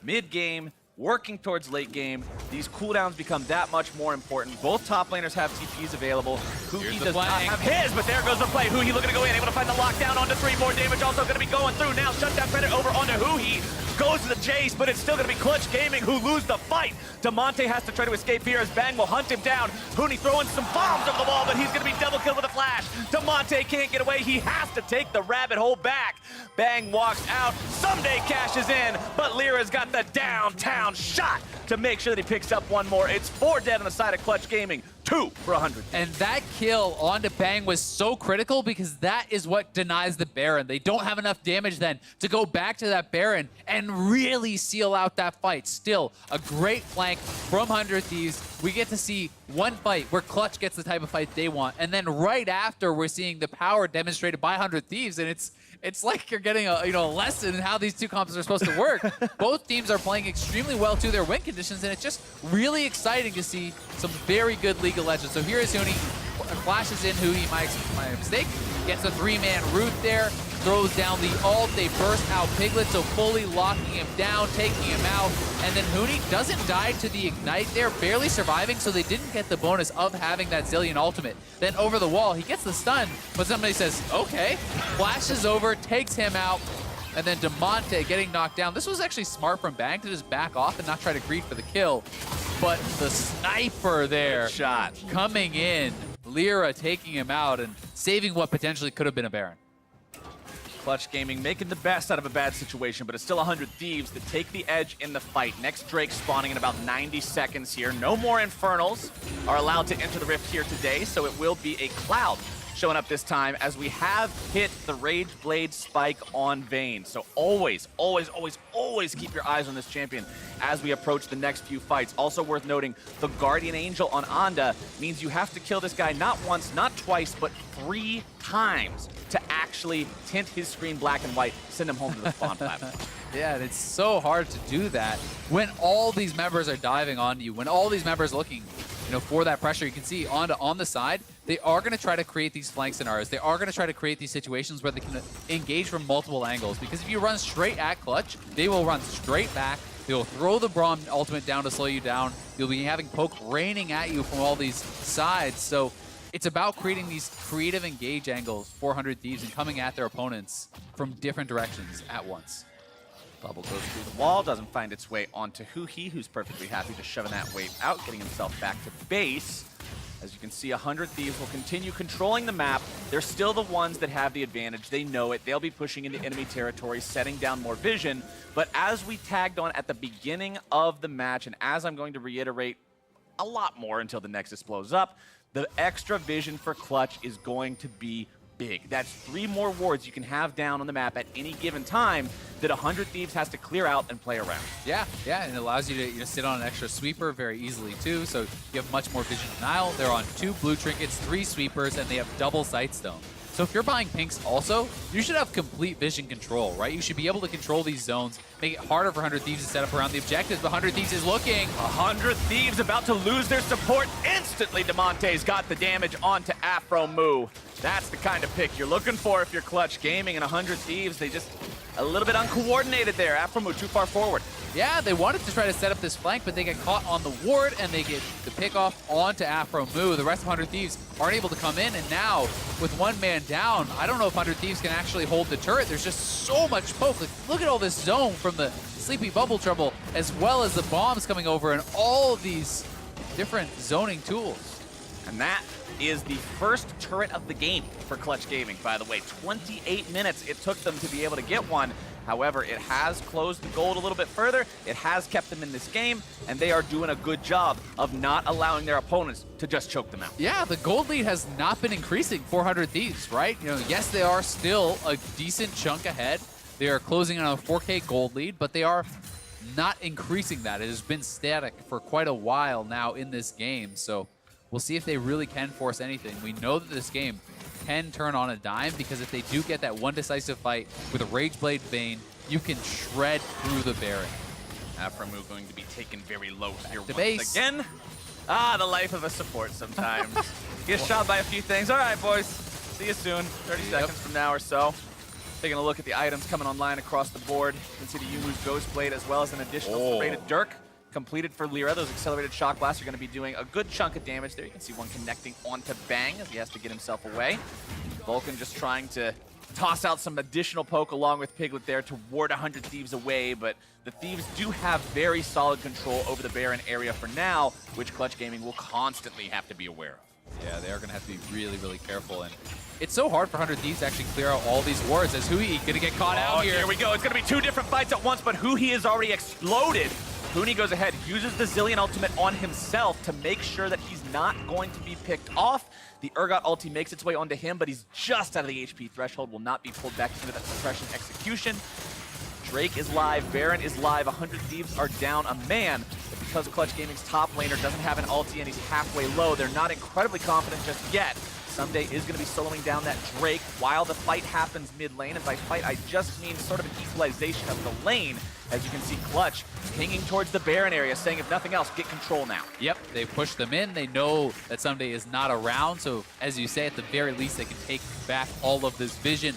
Mid-game, working towards late game, these cooldowns become that much more important. Both top laners have TPs available. Huhi does not have his, but there goes the play. Huhi looking to go in, able to find the lockdown onto 3. More damage also going to be going through now. Shutdown credit over onto Huhi. Goes to the chase, but it's still going to be Clutch Gaming who lose the fight. Damonte has to try to escape here as Bang will hunt him down. Huhi throwing some bombs over the wall, but he's going to be double killed with a flash. Damonte can't get away. He has to take the rabbit hole back. Bang walks out. Someday cashes in, but Lyra's got the downtown shot to make sure that he picks up one more. It's 4 dead on the side of Clutch Gaming, 2 for 100. And that kill onto Bang was so critical because that is what denies the Baron. They don't have enough damage then to go back to that Baron and really seal out that fight. Still, a great flank from 100 Thieves. We get to see one fight where Clutch gets the type of fight they want. And then right after, we're seeing the power demonstrated by 100 Thieves. And it's like you're getting a lesson in how these two comps are supposed to work. Both teams are playing extremely well to their win conditions, and it's just really exciting to see some very good League of Legends. So here is Huhi, flashes in Huhi, my mistake, gets a 3-man root there, throws down the ult, they burst out Piglet, so fully locking him down, taking him out, and then Huhi doesn't die to the Ignite there, barely surviving, so they didn't get the bonus of having that Zilean ultimate. Then over the wall, he gets the stun, but somebody says, okay, flashes over, takes him out, and then Damonte getting knocked down. This was actually smart from Bang to just back off and not try to greed for the kill, but the sniper there, good shot, coming in, Lyra taking him out and saving what potentially could have been a Baron. Clutch Gaming making the best out of a bad situation, but it's still 100 Thieves that take the edge in the fight. Next Drake spawning in about 90 seconds here. No more Infernals are allowed to enter the Rift here today, so it will be a Cloud showing up this time as we have hit the Rage Blade spike on Vayne. So always keep your eyes on this champion as we approach the next few fights. Also worth noting, the Guardian Angel on Anda means you have to kill this guy not once, not twice, but 3 times to actually tint his screen black and white, send him home to the spawn platform. Yeah, and it's so hard to do that when all these members are diving on you, when all these members looking for that pressure. You can see on the side, they are going to try to create these flank scenarios. They are going to try to create these situations where they can engage from multiple angles, because if you run straight at Clutch, they will run straight back. They'll throw the Braum ultimate down to slow you down. You'll be having poke raining at you from all these sides. So it's about creating these creative engage angles, 400 Thieves, and coming at their opponents from different directions at once. Bubble goes through the wall, doesn't find its way onto Huhi, who's perfectly happy just shoving that wave out, getting himself back to base. As you can see, 100 Thieves will continue controlling the map. They're still the ones that have the advantage. They know it. They'll be pushing into enemy territory, setting down more vision. But as we tagged on at the beginning of the match, and as I'm going to reiterate a lot more until the Nexus blows up, the extra vision for Clutch is going to be big. That's 3 more wards you can have down on the map at any given time that 100 Thieves has to clear out and play around. Yeah, and it allows you to sit on an extra sweeper very easily too, so you have much more vision denial. They're on 2 blue trinkets, 3 sweepers, and they have double Sightstone. So if you're buying pinks also, you should have complete vision control, right? You should be able to control these zones, make it harder for 100 Thieves to set up around the objectives, but 100 Thieves is looking. 100 Thieves about to lose their support. Instantly, Damonte's got the damage onto Afro Moo. That's the kind of pick you're looking for if you're Clutch Gaming, and 100 Thieves, they just a little bit uncoordinated there. Afro Moo too far forward. Yeah, they wanted to try to set up this flank, but they get caught on the ward, and they get the pick off onto Afro Moo. The rest of 100 Thieves aren't able to come in, and now, with 1 man down, I don't know if 100 Thieves can actually hold the turret. There's just so much poke. Like, look at all this zone from the Sleepy Bubble Trouble, as well as the bombs coming over, and all of these different zoning tools. And that is the first turret of the game for Clutch Gaming, by the way. 28 minutes it took them to be able to get one. However, it has closed the gold a little bit further. It has kept them in this game, and they are doing a good job of not allowing their opponents to just choke them out. Yeah, the gold lead has not been increasing 400 Thieves, right? Yes, they are still a decent chunk ahead. They are closing on a 4K gold lead, but they are not increasing that. It has been static for quite a while now in this game, so We'll see if they really can force anything. We know that this game can turn on a dime because if they do get that one decisive fight with a Rage Blade Bane, you can shred through the Baron. Aphromoo going to be taken very low here once base. again. The life of a support sometimes. Gets shot by a few things. All right, boys. See you soon. 30 seconds from now or so. Taking a look at the items coming online across the board. You can see the Yumu's Ghost Blade as well as an additional serrated Dirk completed for Lyra. Those accelerated shock blasts are going to be doing a good chunk of damage there. You can see one connecting onto Bang as he has to get himself away. Vulcan just trying to toss out some additional poke along with Piglet there to ward 100 Thieves away, but the Thieves do have very solid control over the Baron area for now, which Clutch Gaming will constantly have to be aware of. Yeah, they are going to have to be really, really careful. And it's so hard for 100 Thieves to actually clear out all these wards as Hui going to get caught out here. Here we go. It's going to be two different fights at once, but Hui is already exploded. Huni goes ahead, uses the Zillion ultimate on himself to make sure that he's not going to be picked off. The Urgot ulti makes its way onto him, but he's just out of the HP threshold, will not be pulled back into that suppression execution. Drake is live, Baron is live, 100 Thieves are down a man. But because Clutch Gaming's top laner doesn't have an ulti and he's halfway low, they're not incredibly confident just yet. Someday is going to be soloing down that Drake while the fight happens mid lane. And by fight, I just mean sort of an equalization of the lane. As you can see, Clutch pinging towards the Baron area, saying if nothing else, get control now. Yep, they push them in. They know that Someday is not around. So as you say, at the very least, they can take back all of this vision,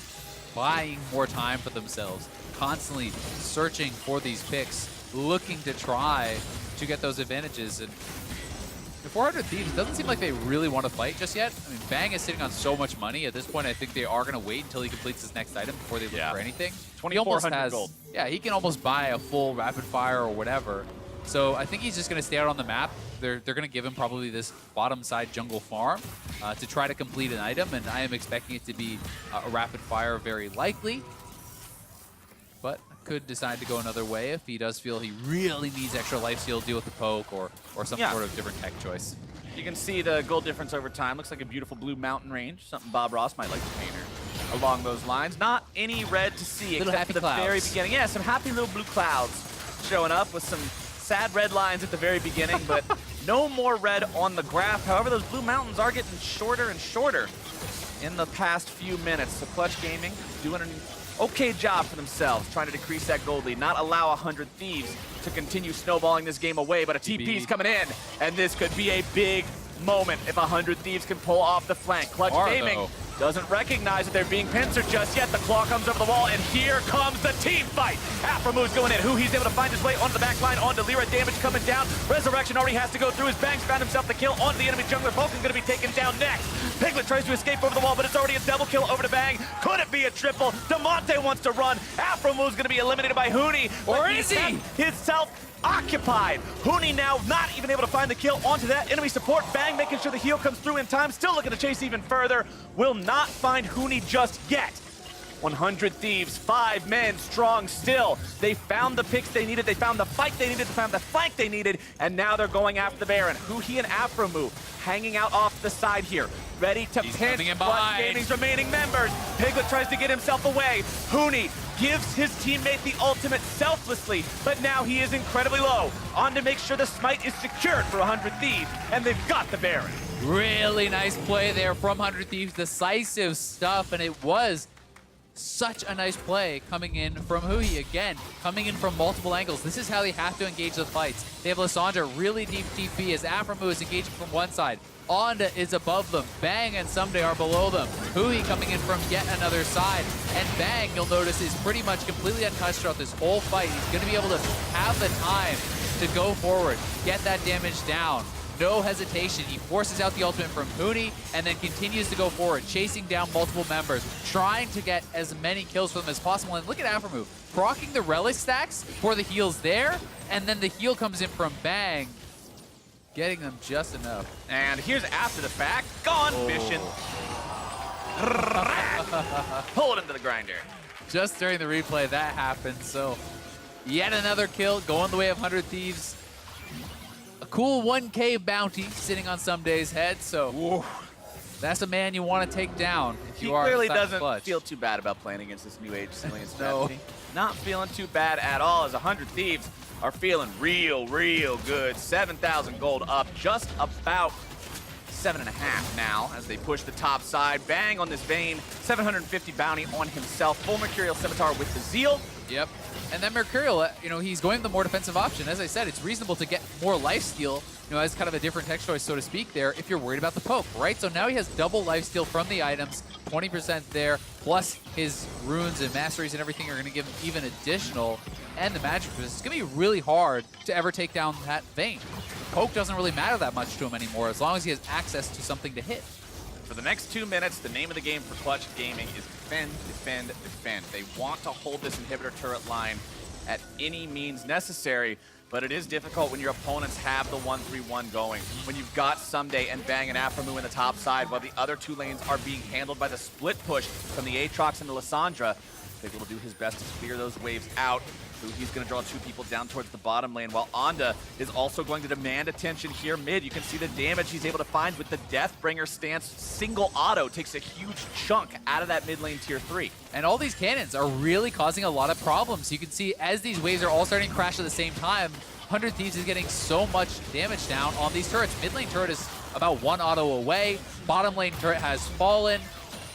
buying more time for themselves, constantly searching for these picks, looking to try to get those advantages. And the 400 Thieves doesn't seem like they really want to fight just yet. I mean, Bang is sitting on so much money. At this point, I think they are going to wait until he completes his next item before they look for anything. 2,400 gold. Yeah, he can almost buy a full rapid fire or whatever. So I think he's just going to stay out on the map. They're going to give him probably this bottom side jungle farm to try to complete an item, and I am expecting it to be a rapid fire very likely. But could decide to go another way if he does feel he really needs extra life steal to deal with the poke or some sort of different tech choice. You can see the gold difference over time. Looks like a beautiful blue mountain range, something Bob Ross might like to paint her along those lines. Not any red to see Little except for the happy very clouds. beginning. Yeah, some happy little blue clouds showing up with some sad red lines at the very beginning, but no more red on the graph. However, those blue mountains are getting shorter and shorter in the past few minutes. So Clutch Gaming doing an okay job for themselves, trying to decrease that gold lead, not allow 100 Thieves to continue snowballing this game away, but a TP's coming in, and this could be a big moment if 100 Thieves can pull off the flank. Clutch Gaming doesn't recognize that they're being pincered just yet. The claw comes over the wall, and here comes the team fight. Aphromoo going in. He's able to find his way onto the back line, onto Lyra. Damage coming down. Resurrection already has to go through. His Bangs found himself the kill onto the enemy jungler. Vulcan going to be taken down next. Piglet tries to escape over the wall, but it's already a double kill over to Bang. Could it be a triple? DeMonte wants to run. Aphromoo going to be eliminated by Huni. Or is he? Himself occupied. Huni now not even able to find the kill onto that enemy support. Bang making sure the heal comes through in time. Still looking to chase even further. Will not find Huni just yet. 100 Thieves, 5 men strong still. They found the picks they needed. They found the fight they needed. They found the flank they needed. And now they're going after the Baron. Hui and Aphromoo hanging out off the side here. Ready to pinch Clutch Gaming's remaining members. Piglet tries to get himself away. Huni gives his teammate the ultimate selflessly, but now he is incredibly low. On to make sure the smite is secured for 100 Thieves, and they've got the Baron. Really nice play there from 100 Thieves. Decisive stuff, and it was such a nice play coming in from Hui again, coming in from multiple angles. This is how they have to engage the fights. They have Lysandra really deep TP as Aphromoo is engaging from one side. Onda is above them. Bang and Someday are below them. Hui coming in from yet another side. And Bang, you'll notice, is pretty much completely untouched throughout this whole fight. He's going to be able to have the time to go forward, get that damage down. No hesitation. He forces out the ultimate from Huni and then continues to go forward, chasing down multiple members, trying to get as many kills for them as possible. And look at Aphromoo, proccing the relic stacks for the heals there, and then the heal comes in from Bang, getting them just enough. And here's after the fact, gone fishing. Pull it into the grinder. Just during the replay, that happened. So yet another kill going the way of 100 Thieves. A cool 1K bounty sitting on Someday's head. So that's a man you want to take down if you are clearly doesn't Clutch. feel too bad about playing against this new age Cillian strategy. Not feeling too bad at all as 100 Thieves are feeling real good. 7,000 gold up, just about 7.5 now as they push the top side. Bang on this Vayne, 750 bounty on himself. Full Mercurial Scimitar with the Zeal. Yep. And then Mercurial, he's going the more defensive option. As I said, it's reasonable to get more lifesteal, as kind of a different tech choice, so to speak, there, if you're worried about the poke, right? So now he has double lifesteal from the items, 20% there, plus his runes and masteries and everything are going to give him even additional. And the magic resist. It's going to be really hard to ever take down that Vayne. Poke doesn't really matter that much to him anymore, as long as he has access to something to hit. For the next 2 minutes, the name of the game for Clutch Gaming is defend, defend, defend. They want to hold this inhibitor turret line at any means necessary, but it is difficult when your opponents have the 1-3-1 going. When you've got Someday and Bang and Aphromoo in the top side, while the other 2 lanes are being handled by the split push from the Aatrox and the Lissandra, Big will do his best to clear those waves out. He's going to draw 2 people down towards the bottom lane, while Onda is also going to demand attention here mid. You can see the damage he's able to find with the Deathbringer stance. Single auto takes a huge chunk out of that mid lane tier 3. And all these cannons are really causing a lot of problems. You can see as these waves are all starting to crash at the same time, 100 Thieves is getting so much damage down on these turrets. Mid lane turret is about 1 auto away. Bottom lane turret has fallen.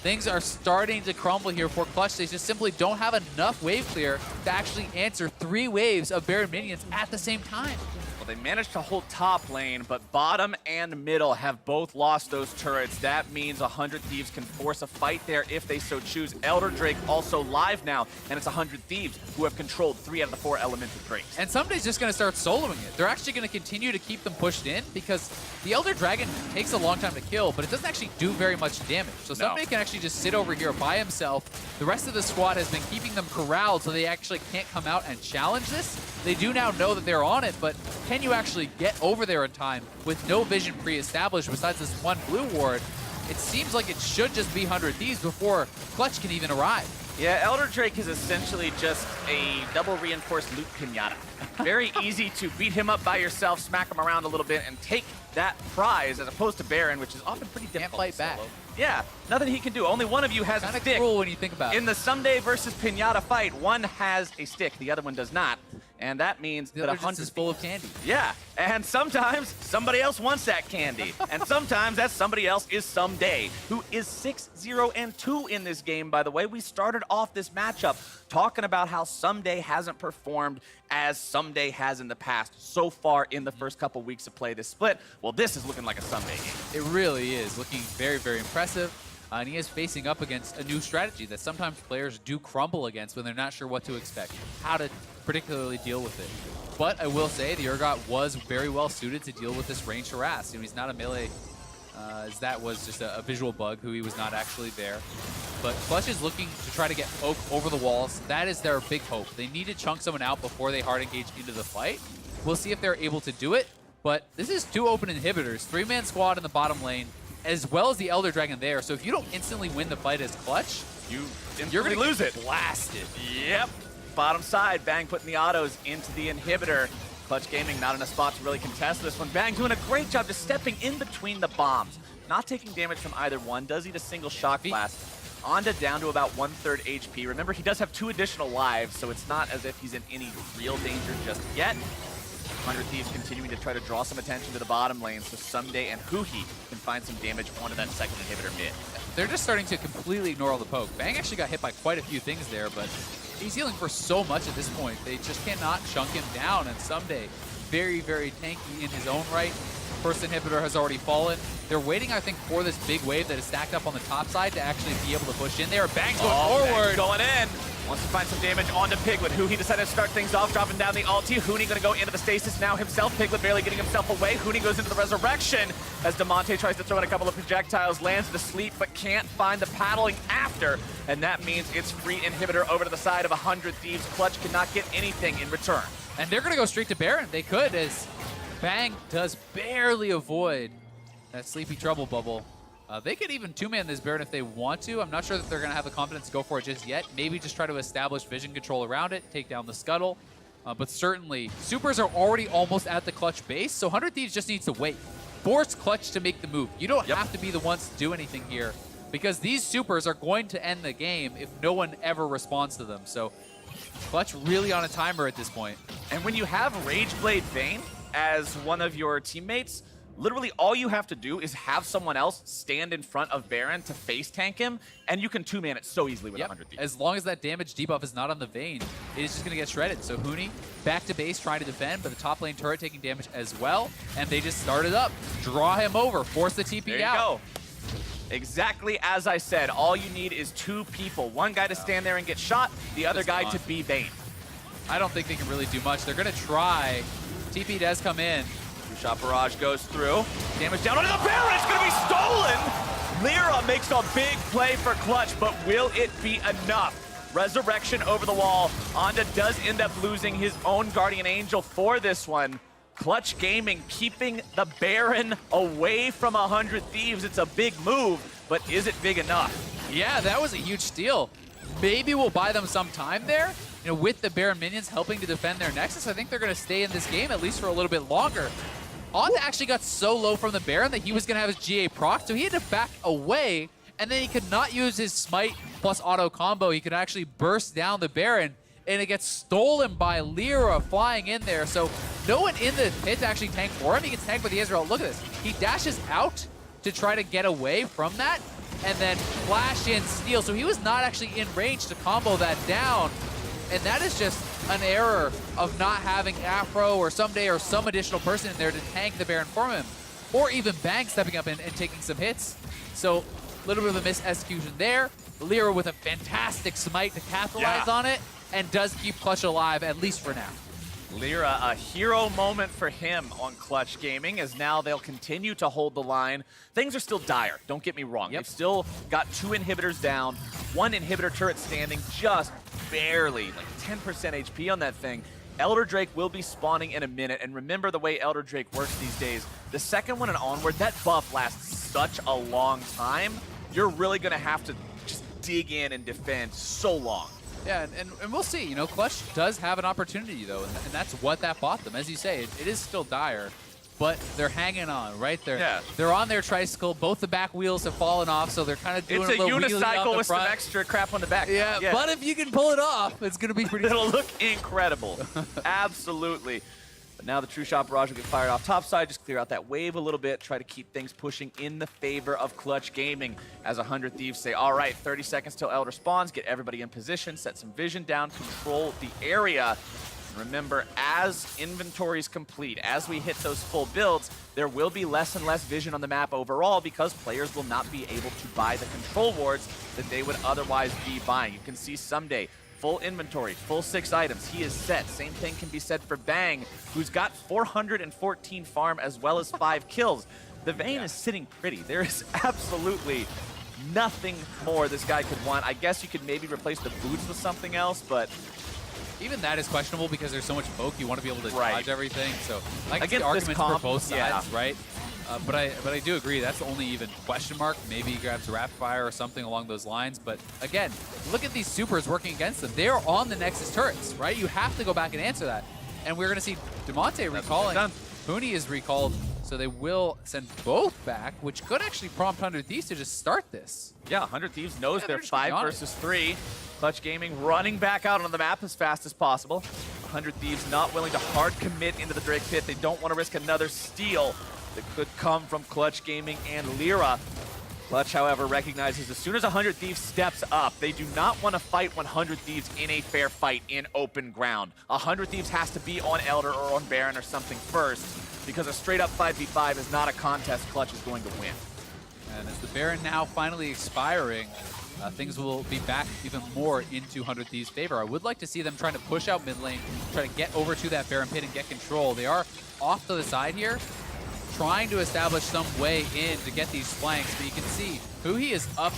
Things are starting to crumble here for Clutch. They just simply don't have enough wave clear to actually answer 3 waves of Baron minions at the same time. Well, they managed to hold top lane, but bottom and middle have both lost those turrets. That means 100 Thieves can force a fight there if they so choose. Elder Drake also live now, and it's 100 Thieves who have controlled 3 out of the 4 Elemental Drakes. And Someday's just going to start soloing it. They're actually going to continue to keep them pushed in because the Elder Dragon takes a long time to kill, but it doesn't actually do very much damage. So Someday can actually just sit over here by himself. The rest of the squad has been keeping them corralled so they actually can't come out and challenge this. They do now know that they're on it, but can you actually get over there in time with no vision pre-established besides this one blue ward? It seems like it should just be 100 Thieves before Clutch can even arrive. Yeah, Elder Drake is essentially just a double reinforced loot pinata. Very easy to beat him up by yourself, smack him around a little bit, and take that prize, as opposed to Baron, which is often pretty difficult Can't fight back. Yeah, nothing he can do. Only one of you has a Kind of stick. cruel when you think about it. In the Someday versus Pinata fight, one has a stick, the other one does not. And that means The that other 100 just is full of candy. Yeah, and sometimes somebody else wants that candy. And sometimes that somebody else is Someday, who is 6-0-2 in this game, by the way. We started off this matchup talking about how Someday hasn't performed as Someday has in the past so far in the first couple weeks of play this split. Well, this is looking like a Someday game. It really is, looking very, very impressive. And he is facing up against a new strategy that sometimes players do crumble against when they're not sure what to expect, how to particularly deal with it. But I will say the Urgot was very well suited to deal with this ranged harass. He's not a melee, as that was just a visual bug, who he was not actually there. But Clutch is looking to try to get Oak over the walls. That is their big hope. They need to chunk someone out before they hard engage into the fight. We'll see if they're able to do it. But this is 2 open inhibitors, 3-man squad in the bottom lane, as well as the Elder Dragon there. So if you don't instantly win the fight as Clutch, you're going to lose it. Blasted. Yep. Bottom side, Bang putting the autos into the inhibitor. Clutch Gaming not in a spot to really contest this one. Bang doing a great job just stepping in between the bombs. Not taking damage from either one. Does eat a single shock blast. Onda down to about 1/3 HP. Remember, he does have 2 additional lives, so it's not as if he's in any real danger just yet. 100 Thieves continuing to try to draw some attention to the bottom lane so Someday and Huhi can find some damage onto that second inhibitor mid. They're just starting to completely ignore all the poke. Bang actually got hit by quite a few things there, but he's healing for so much at this point. They just cannot chunk him down, and Someday, very, very tanky in his own right. First inhibitor has already fallen. They're waiting, I think, for this big wave that is stacked up on the top side to actually be able to push in there. Bang's going forward. Bang's going in. Wants to find some damage onto Piglet. Huhi decided to start things off, dropping down the ulti. Huni going to go into the stasis now himself. Piglet barely getting himself away. Huni goes into the resurrection as DeMonte tries to throw in a couple of projectiles, lands to sleep, but can't find the paddling after. And that means it's free inhibitor over to the side of 100 Thieves. Clutch cannot get anything in return. And they're going to go straight to Baron. They could, as Bang does barely avoid that Sleepy Trouble bubble. They could even 2-man this Baron if they want to. I'm not sure that they're going to have the confidence to go for it just yet. Maybe just try to establish vision control around it, take down the scuttle. But certainly, supers are already almost at the Clutch base, so 100 Thieves just needs to wait. Force Clutch to make the move. You don't have to be the ones to do anything here, because these supers are going to end the game if no one ever responds to them. So Clutch really on a timer at this point. And when you have Rageblade Vayne as one of your teammates, literally all you have to do is have someone else stand in front of Baron to face tank him, and you can two-man it so easily with 100 Thieves. As long as that damage debuff is not on the Vayne, it is just going to get shredded. So Huni back to base trying to defend, but the top lane turret taking damage as well, and they just started up. Draw him over, force the TP There you out. go. Exactly as I said, all you need is two people. One guy to stand there and get shot, the other guy to be Vayne. I don't think they can really do much. They're going to try. TP does come in. Shot barrage goes through. Damage down onto the Baron. It's going to be stolen. Lyra makes a big play for Clutch, but will it be enough? Resurrection over the wall. Onda does end up losing his own Guardian Angel for this one. Clutch Gaming keeping the Baron away from 100 Thieves. It's a big move, but is it big enough? Yeah, that was a huge steal. Maybe we'll buy them some time there. You know, with the Baron minions helping to defend their Nexus, I think they're going to stay in this game at least for a little bit longer. Onda actually got so low from the Baron that he was going to have his GA proc, so he had to back away, and then he could not use his Smite plus auto combo. He could actually burst down the Baron, and it gets stolen by Lyra flying in there. So no one in the pit to actually tank for him. He gets tanked by the Ezreal. Look at this. He dashes out to try to get away from that, and then flash in steal. So he was not actually in range to combo that down. And that is just an error of not having Afro or Someday or some additional person in there to tank the Baron for him. Or even Bang stepping up and taking some hits. So a little bit of a misexecution there. Lyra with a fantastic smite to capitalize on it, and does keep Clutch alive, at least for now. Lyra, a hero moment for him on Clutch Gaming, as now they'll continue to hold the line. Things are still dire, don't get me wrong. They've still got 2 inhibitors down, 1 inhibitor turret standing, just barely, like 10% HP on that thing. Elder Drake will be spawning in a minute, and remember the way Elder Drake works these days. The second one and onward, that buff lasts such a long time. You're really gonna have to just dig in and defend so long. Yeah, and we'll see. You know, Clutch does have an opportunity, though, and that's what that bought them. As you say, it is still dire, but they're hanging on, right? They're on their tricycle. Both the back wheels have fallen off, so they're kind of doing a little wheelie It's a unicycle with front. some extra crap on the back. Yeah, but if you can pull it off, it's going to be pretty It'll look incredible. Absolutely. But now the True Shot Barrage will get fired off topside, just clear out that wave a little bit, try to keep things pushing in the favor of Clutch Gaming. As 100 Thieves say, all right, 30 seconds till Elder spawns, get everybody in position, set some vision down, control the area. And remember, as inventories complete, as we hit those full builds, there will be less and less vision on the map overall because players will not be able to buy the control wards that they would otherwise be buying. You can see Someday, full inventory, full 6 items. He is set. Same thing can be said for Bang, who's got 414 farm as well as 5 kills. The Vayne is sitting pretty. There is absolutely nothing more this guy could want. I guess you could maybe replace the boots with something else, but even that is questionable because there's so much poke. You want to be able to dodge everything. So I can see Against arguments for both yeah. sides, right? But I do agree that's the only even question mark. Maybe he grabs Rapid Fire or something along those lines. But again, look at these supers working against them. They're on the Nexus turrets, right? You have to go back and answer that. And we're going to see Demonte recalling. Huni is recalled, so they will send both back, which could actually prompt 100 Thieves to just start this. Yeah, 100 Thieves knows they're 5 versus 3. Clutch Gaming running back out on the map as fast as possible. 100 Thieves not willing to hard commit into the Drake pit. They don't want to risk another steal that could come from Clutch Gaming and Lyra. Clutch, however, recognizes as soon as 100 Thieves steps up, they do not want to fight 100 Thieves in a fair fight in open ground. 100 Thieves has to be on Elder or on Baron or something first, because a straight-up 5v5 is not a contest Clutch is going to win. And as the Baron now finally expiring, things will be back even more into 100 Thieves' favor. I would like to see them trying to push out mid lane, try to get over to that Baron pit and get control. They are off to the side here, trying to establish some way in to get these flanks, but you can see Huhi is up,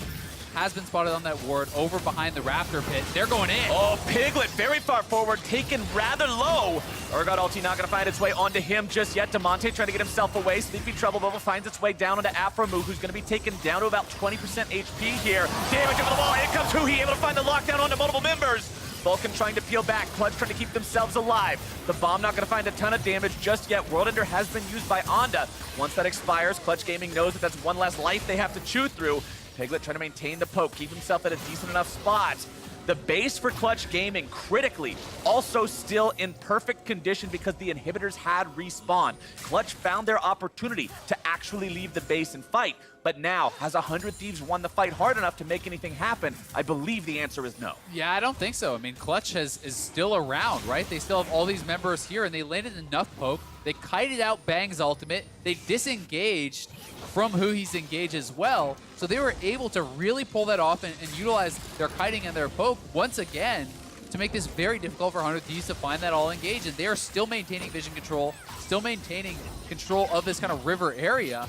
has been spotted on that ward, over behind the Raptor pit. They're going in. Oh, Piglet very far forward, taken rather low. Urgot ulti not going to find its way onto him just yet. Demonte trying to get himself away. Sleepy Trouble Bubble finds its way down onto Aframu, who's going to be taken down to about 20% HP here. Damage over the wall. In comes Huhi, able to find the lockdown onto multiple members. Vulcan trying to peel back. Clutch trying to keep themselves alive. The bomb not going to find a ton of damage just yet. World Ender has been used by Onda. Once that expires, Clutch Gaming knows that that's one less life they have to chew through. Piglet trying to maintain the poke, keep himself at a decent enough spot. The base for Clutch Gaming, critically, also still in perfect condition because the inhibitors had respawned. Clutch found their opportunity to actually leave the base and fight, but now, has 100 Thieves won the fight hard enough to make anything happen? I believe the answer is no. Yeah, I don't think so. I mean, Clutch is still around, right? They still have all these members here, and they landed enough poke. They kited out Bang's ultimate. They disengaged from who he's engaged as well. So they were able to really pull that off and utilize their kiting and their poke once again to make this very difficult for 100 Thieves to find that all engaged. And they are still maintaining vision control, still maintaining control of this kind of river area.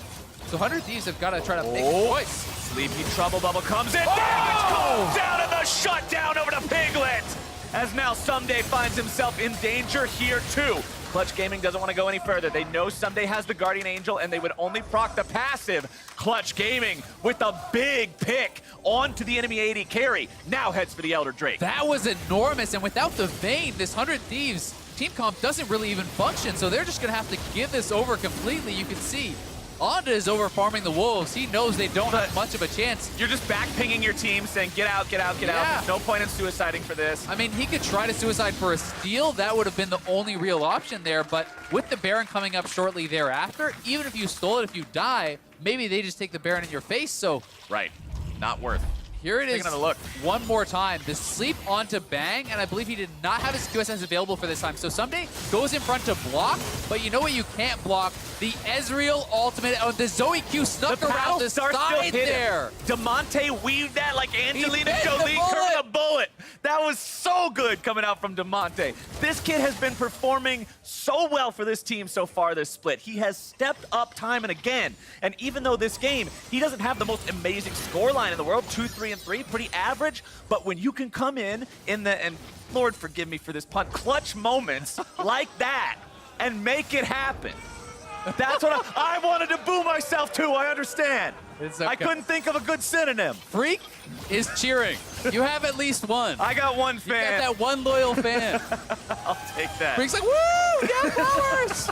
So 100 Thieves have got to try to make a choice. Sleepy Trouble Bubble comes in. Damage comes down in the shutdown over to Piglet. As now Someday finds himself in danger here too. Clutch Gaming doesn't want to go any further. They know Someday has the Guardian Angel and they would only proc the passive. Clutch Gaming with a big pick onto the enemy AD carry. Now heads for the Elder Drake. That was enormous, and without the Vayne, this 100 Thieves team comp doesn't really even function, so they're just going to have to give this over completely. You can see Onda is over farming the Wolves. He knows they don't have much of a chance. You're just back pinging your team saying, get out, get out, get out. There's no point in suiciding for this. I mean, he could try to suicide for a steal. That would have been the only real option there. But with the Baron coming up shortly thereafter, even if you stole it, if you die, maybe they just take the Baron in your face. So right, not worth. Here it is. Take another look. One more time. The sleep onto Bang, and I believe he did not have his QSS available for this time. So Someday goes in front to block, but you know what you can't block? The Ezreal ultimate. Oh, the Zoe Q snuck around the side there. DeMonte weaved that like Angelina Jolie curving a bullet. That was so good coming out from DeMonte. This kid has been performing so well for this team so far this split. He has stepped up time and again. And even though this game, he doesn't have the most amazing scoreline in the world, 2-3-3, pretty average. But when you can come in the, and Lord forgive me for this pun, clutch moments like that and make it happen. That's what I wanted to boo myself too, I understand. It's okay. I couldn't think of a good synonym. Freak is cheering. You have at least one. I got one fan. You got that one loyal fan. I'll take that. Freak's like, woo, yeah, flowers.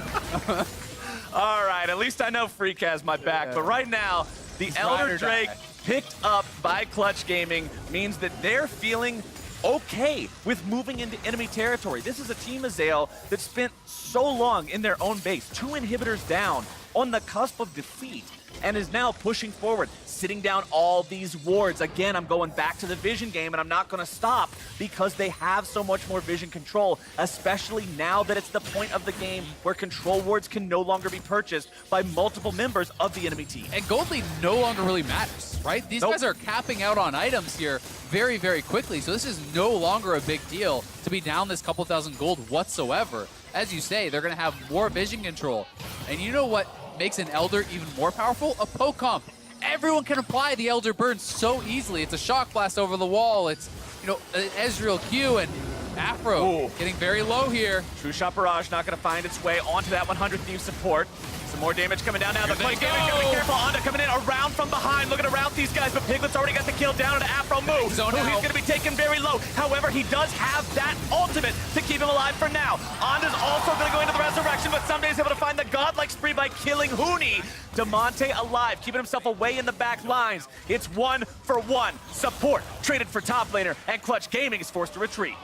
All right, at least I know Freak has my back. But right now, the Elder Drake picked up by Clutch Gaming means that they're feeling okay with moving into enemy territory. This is a team, Azael, that spent so long in their own base, 2 inhibitors down, on the cusp of defeat, and is now pushing forward, sitting down all these wards. Again, I'm going back to the vision game, and I'm not going to stop because they have so much more vision control, especially now that it's the point of the game where control wards can no longer be purchased by multiple members of the enemy team. And gold lead no longer really matters, right? These guys are capping out on items here very, very quickly, so this is no longer a big deal to be down this couple thousand gold whatsoever. As you say, they're going to have more vision control. And you know what makes an Elder even more powerful? A poke comp. Everyone can apply the Elder Burn so easily. It's a shock blast over the wall. It's, you know, an Ezreal Q and Afro getting very low here. True Shot Barrage not going to find its way onto that 100 Thieves support. Some more damage coming down now. The Clutch Gaming got to be careful. Onda coming in around from behind, looking around these guys, but Piglet's already got the kill down on Afro Moo, who he's going to be taken very low. However, he does have that ultimate to keep him alive for now. Onda's also going to go into the resurrection, but Someday's able to find the godlike spree by killing Huni. DeMonte alive, keeping himself away in the back lines. It's 1-for-1. Support traded for top laner, and Clutch Gaming is forced to retreat.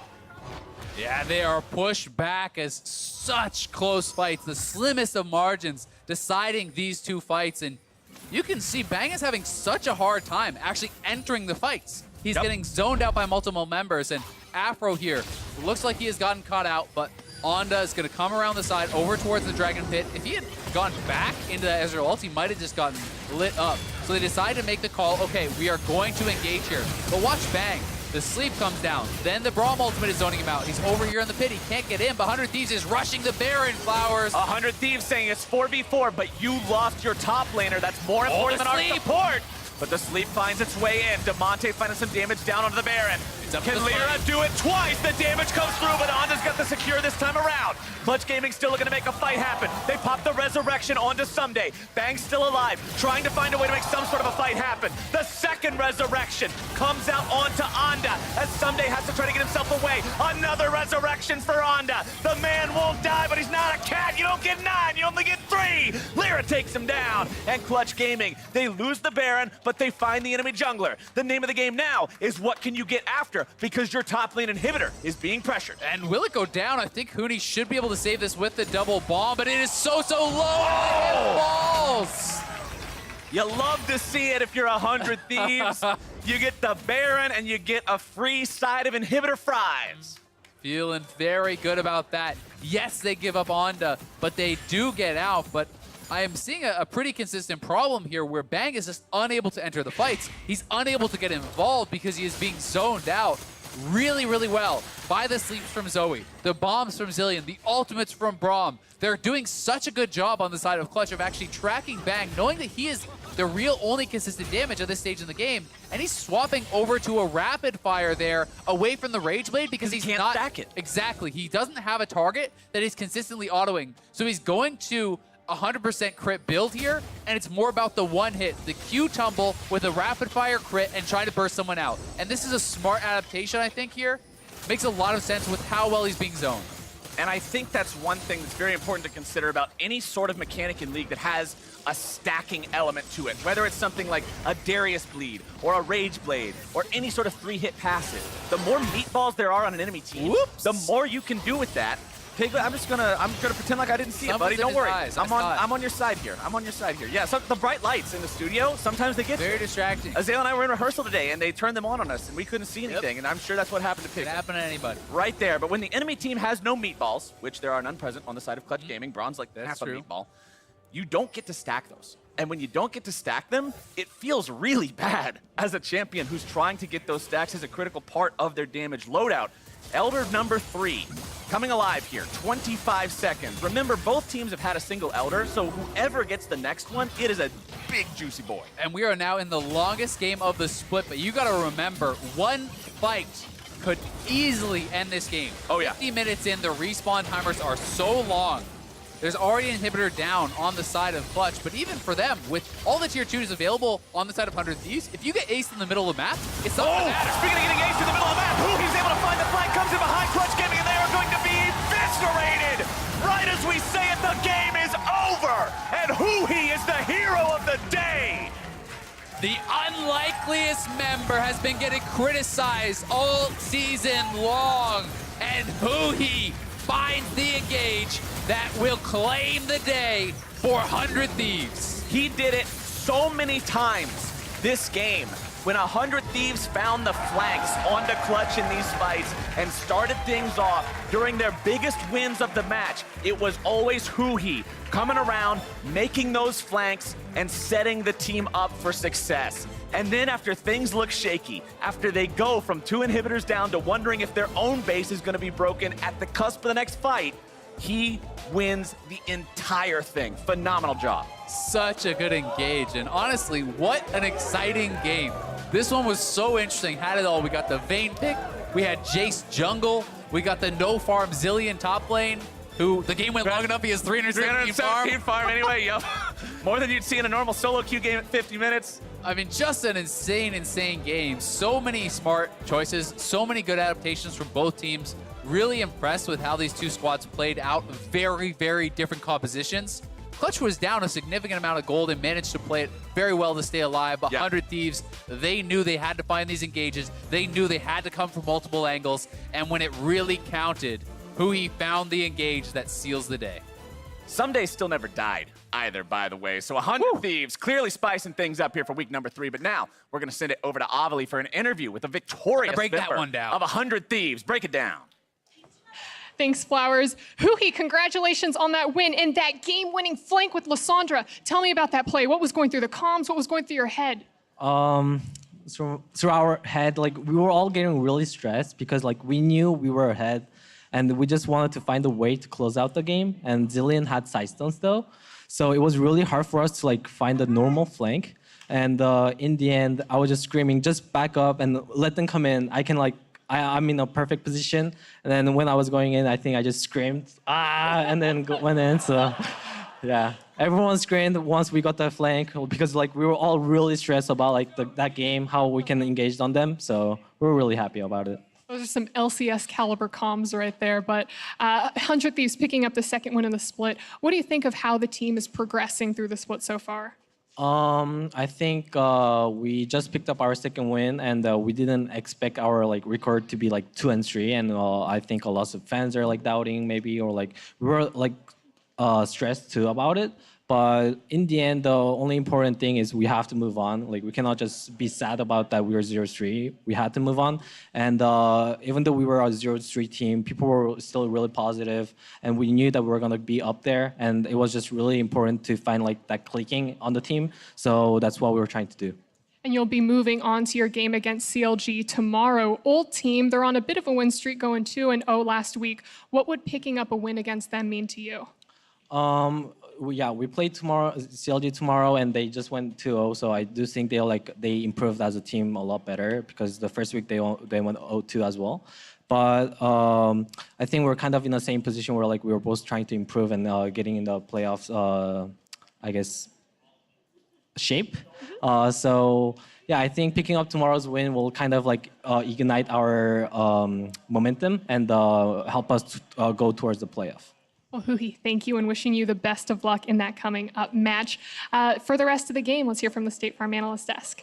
Yeah, they are pushed back as such close fights, the slimmest of margins deciding these two fights. And you can see Bang is having such a hard time actually entering the fights. He's getting zoned out by multiple members, and Afro here looks like he has gotten caught out, but Onda is going to come around the side over towards the Dragon Pit. If he had gone back into the Ezreal ult, he might have just gotten lit up. So they decide to make the call, okay, we are going to engage here. But watch Bang. The sleep comes down. Then the Braum ultimate is zoning him out. He's over here in the pit. He can't get in. But 100 Thieves is rushing the Baron, Flowers. 100 Thieves saying it's 4v4, but you lost your top laner. That's more important than our support. But the sleep finds its way in. DeMonte finding some damage down onto the Baron. Can Lyra do it twice? The damage comes through, but Onda's got the secure this time around. Clutch Gaming still looking to make a fight happen. They pop the resurrection onto Someday. Bang's still alive, trying to find a way to make some sort of a fight happen. The second resurrection comes out onto Onda as Someday has to try to get himself away. Another resurrection for Onda. The man won't die, but he's not a cat. You don't get 9, you only get 3. Lyra takes him down, and Clutch Gaming, they lose the Baron, but they find the enemy jungler. The name of the game now is what can you get after, because your top lane inhibitor is being pressured. And will it go down? I think Huni should be able to save this with the double bomb, but it is so low. It falls. You love to see it if you're 100 Thieves. You get the Baron and you get a free side of inhibitor fries. Feeling very good about that. Yes, they give up Onda, but they do get out. But I am seeing a pretty consistent problem here where Bang is just unable to enter the fights. He's unable to get involved because he is being zoned out really well by the sleeps from Zoe, the bombs from Zilean, the ultimates from Braum. They're doing such a good job on the side of Clutch of actually tracking Bang, knowing that he is the real only consistent damage at this stage in the game, and he's swapping over to a rapid fire there away from the Rage Blade because he he's can't not stack it. Exactly. He doesn't have a target that is consistently autoing. So he's going to 100% crit build here, and it's more about the one hit, the Q tumble with a rapid fire crit and trying to burst someone out. And this is a smart adaptation, I think, here. Makes a lot of sense with how well he's being zoned. And I think that's one thing that's very important to consider about any sort of mechanic in League that has a stacking element to it. Whether it's something like a Darius Bleed or a Rage Blade or any sort of 3-hit passive. The more meatballs there are on an enemy team, Whoops. the more you can do with that. Piglet, I'm gonna pretend like I didn't see it, buddy. Don't worry. I'm on your side here. I'm on your side here. Yeah, so the bright lights in the studio, sometimes they get Very distracting. Azale and I were in rehearsal today, and they turned them on us, and we couldn't see anything, and I'm sure that's what happened to Could Piglet. happen to anybody. Right there. But when the enemy team has no meatballs, which there are none present on the side of Clutch Gaming, Bronze like That's half true. a meatball, you don't get to stack those. And when you don't get to stack them, it feels really bad as a champion who's trying to get those stacks as a critical part of their damage loadout. Elder number 3, coming alive here, 25 seconds. Remember, both teams have had a single Elder, so whoever gets the next one, it is a big juicy boy. And we are now in the longest game of the split, but you gotta remember, one fight could easily end this game. Oh, yeah. 50 minutes in, the respawn timers are so long. There's already an inhibitor down on the side of Clutch, but even for them, with all the tier 2s available on the side of 100 Thieves, if you get aced in the middle of the map, it's not gonna matter. Speaking of getting ace in the middle of the map, he's able to find the flag, comes in behind Clutch Gaming, and they are going to be eviscerated! Right as we say it, the game is over! And Huhi is the hero of the day! The unlikeliest member has been getting criticized all season long, and Huhi finds the engage that will claim the day for 100 Thieves. He did it so many times this game. When 100 Thieves found the flanks onto Clutch in these fights and started things off during their biggest wins of the match, it was always Huhi coming around, making those flanks, and setting the team up for success. And then after things look shaky, after they go from 2 inhibitors down to wondering if their own base is going to be broken at the cusp of the next fight, he wins the entire thing. Phenomenal job. Such a good engage, and honestly, what an exciting game. This one was so interesting, had it all. We got the Vayne pick, we had Jace jungle, we got the no farm Zilean top lane, who the game went long enough, he has 317 farm. Anyway, yo. More than you'd see in a normal solo queue game at 50 minutes. I mean, just an insane game. So many smart choices, so many good adaptations from both teams. Really impressed with how these two squads played out very different compositions. Clutch was down a significant amount of gold and managed to play it very well to stay alive. But 100 Thieves, they knew they had to find these engages. They knew they had to come from multiple angles. And when it really counted, Huhi found the engage that seals the day. Some days still never died either, by the way. So 100 Thieves clearly spicing things up here for week number 3. But now we're going to send it over to Avali for an interview with a victorious break that member one down. of 100 Thieves. Break it down. Thanks, Flowers. Huhi, congratulations on that win and that game-winning flank with Lissandra. Tell me about that play. What was going through the comms? What was going through your head? Through our head, like we were all getting really stressed because like we knew we were ahead, and we just wanted to find a way to close out the game. And Zilean had sidestones though, so it was really hard for us to like find a normal flank. And in the end, I was just screaming, "Just back up and let them come in. I can like." I'm in a perfect position, and then when I was going in, I think I just screamed, "Ah!" and then went in. So, yeah, everyone screamed once we got the flank because like we were all really stressed about like that game, how we can engage on them. So we're really happy about it. Those are some LCS caliber comms right there. But 100 Thieves picking up the second win in the split. What do you think of how the team is progressing through the split so far? I think we just picked up our second win, and we didn't expect our like record to be like 2-3. And I think a lot of fans are like doubting maybe, or like we were like stressed too about it. But in the end, the only important thing is we have to move on. Like we cannot just be sad about that we were 0-3. We had to move on. And even though we were a 0-3 team, people were still really positive, and we knew that we were gonna be up there. And it was just really important to find like that clicking on the team. So that's what we were trying to do. And you'll be moving on to your game against CLG tomorrow. Old team, they're on a bit of a win streak, going 2-0 last week. What would picking up a win against them mean to you? We played tomorrow, CLG tomorrow, and they just went 2-0. So I do think they improved as a team a lot better, because the first week they went 0-2 as well. But I think we're kind of in the same position where like we were both trying to improve and getting in the playoffs, I guess, shape. So yeah, I think picking up tomorrow's win will kind of like ignite our momentum and help us go towards the playoff. Well, Huhi, thank you, and wishing you the best of luck in that coming up match. For the rest of the game, let's hear from the State Farm Analyst Desk.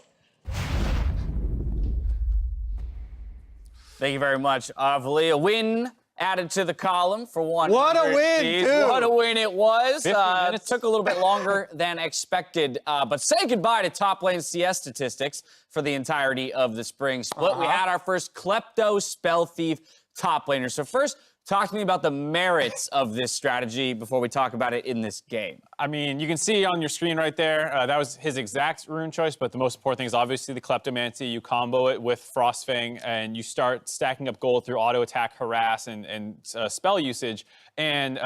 Thank you very much, Avali. A win added to the column for one. What a win, dude. What a win it was. 50 minutes. It took a little bit longer than expected. But say goodbye to top lane CS statistics for the entirety of the spring split. We had our first Klepto Spell Thief top laner. So first, talk to me about the merits of this strategy before we talk about it in this game. I mean, you can see on your screen right there, that was his exact rune choice, but the most important thing is obviously the Kleptomancy. You combo it with Frostfang, and you start stacking up gold through auto attack, harass, and spell usage. And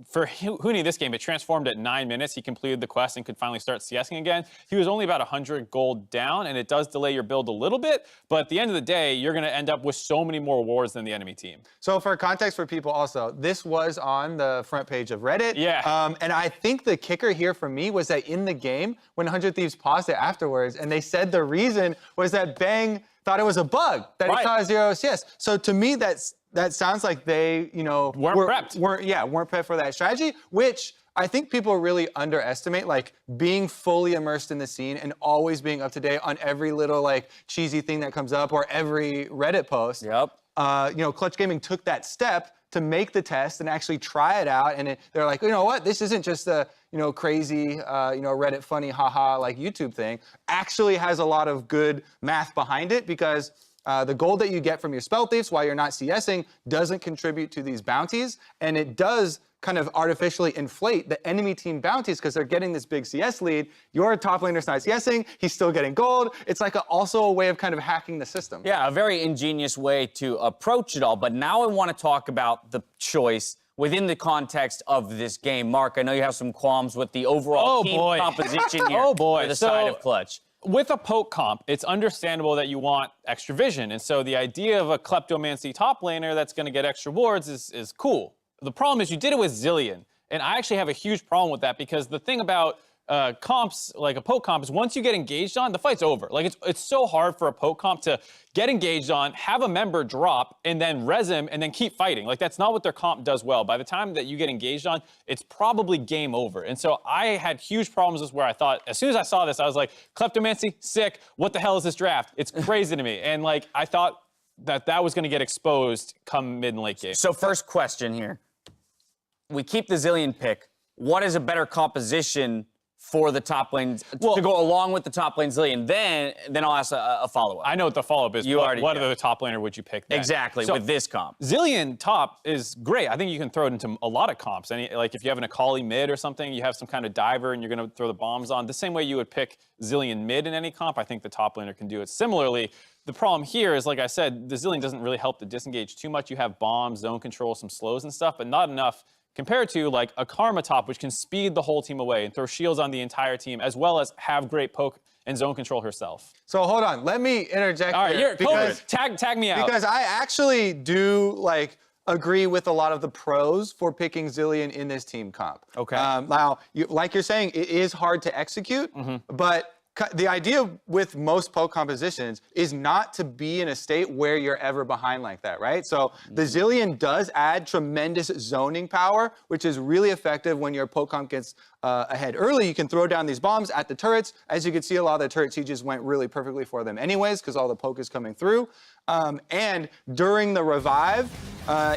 for Huni this game, it transformed at 9 minutes. He completed the quest and could finally start CSing again. He was only about 100 gold down, and it does delay your build a little bit, but at the end of the day, you're going to end up with so many more rewards than the enemy team. So for context for people also, this was on the front page of Reddit. Yeah. And I think the kicker here for me was that in the game, when 100 Thieves paused it afterwards, and they said the reason was that Bang thought it was a bug, that he saw 0 CS. So to me, that sounds like they, weren't prepped. Weren't prepped for that strategy, which I think people really underestimate, like being fully immersed in the scene and always being up to date on every little like cheesy thing that comes up or every Reddit post. Yep. Clutch Gaming took that step to make the test and actually try it out. And they're like, you know what? This isn't just a, crazy, Reddit funny, haha, like YouTube thing. Actually has a lot of good math behind it, because the gold that you get from your spell thieves while you're not CSing doesn't contribute to these bounties. And it does kind of artificially inflate the enemy team bounties because they're getting this big CS lead. Your top laner's not CSing, he's still getting gold. It's like also a way of kind of hacking the system. Yeah, a very ingenious way to approach it all. But now I want to talk about the choice within the context of this game. Mark, I know you have some qualms with the overall team composition here for the side of Clutch. With a poke comp, it's understandable that you want extra vision. And so the idea of a Kleptomancy top laner that's going to get extra wards is cool. The problem is you did it with Zilean. And I actually have a huge problem with that, because the thing about comps, like a poke comp, is once you get engaged on, the fight's over. Like it's so hard for a poke comp to get engaged on, have a member drop, and then res him, and then keep fighting. Like that's not what their comp does well. By the time that you get engaged on, it's probably game over. And so I had huge problems with where I thought, as soon as I saw this, I was like, Kleptomancy, sick. What the hell is this draft? It's crazy to me. And like, I thought that was gonna get exposed come mid and late game. So first question here. We keep the Zilean pick. What is a better composition for the top lane to go along with the top lane Zilean? Then I'll ask a follow-up. I know what the follow-up is. What other top laner would you pick then? Exactly, so, with this comp. Zilean top is great. I think you can throw it into a lot of comps. Like if you have an Akali mid or something, you have some kind of diver and you're going to throw the bombs on. The same way you would pick Zilean mid in any comp, I think the top laner can do it. Similarly, the problem here is, like I said, the Zilean doesn't really help to disengage too much. You have bombs, zone control, some slows and stuff, but not enough compared to like a Karma top, which can speed the whole team away and throw shields on the entire team, as well as have great poke and zone control herself. So hold on, let me interject. All right, here, because tag me out. Because I actually do like agree with a lot of the pros for picking Zilean in this team comp. Okay. Now, like you're saying, it is hard to execute, but the idea with most poke compositions is not to be in a state where you're ever behind like that, right? So the Zilean does add tremendous zoning power, which is really effective when your poke comp gets ahead early, you can throw down these bombs at the turrets. As you can see, a lot of the turret sieges went really perfectly for them anyways, because all the poke is coming through. And during the revive,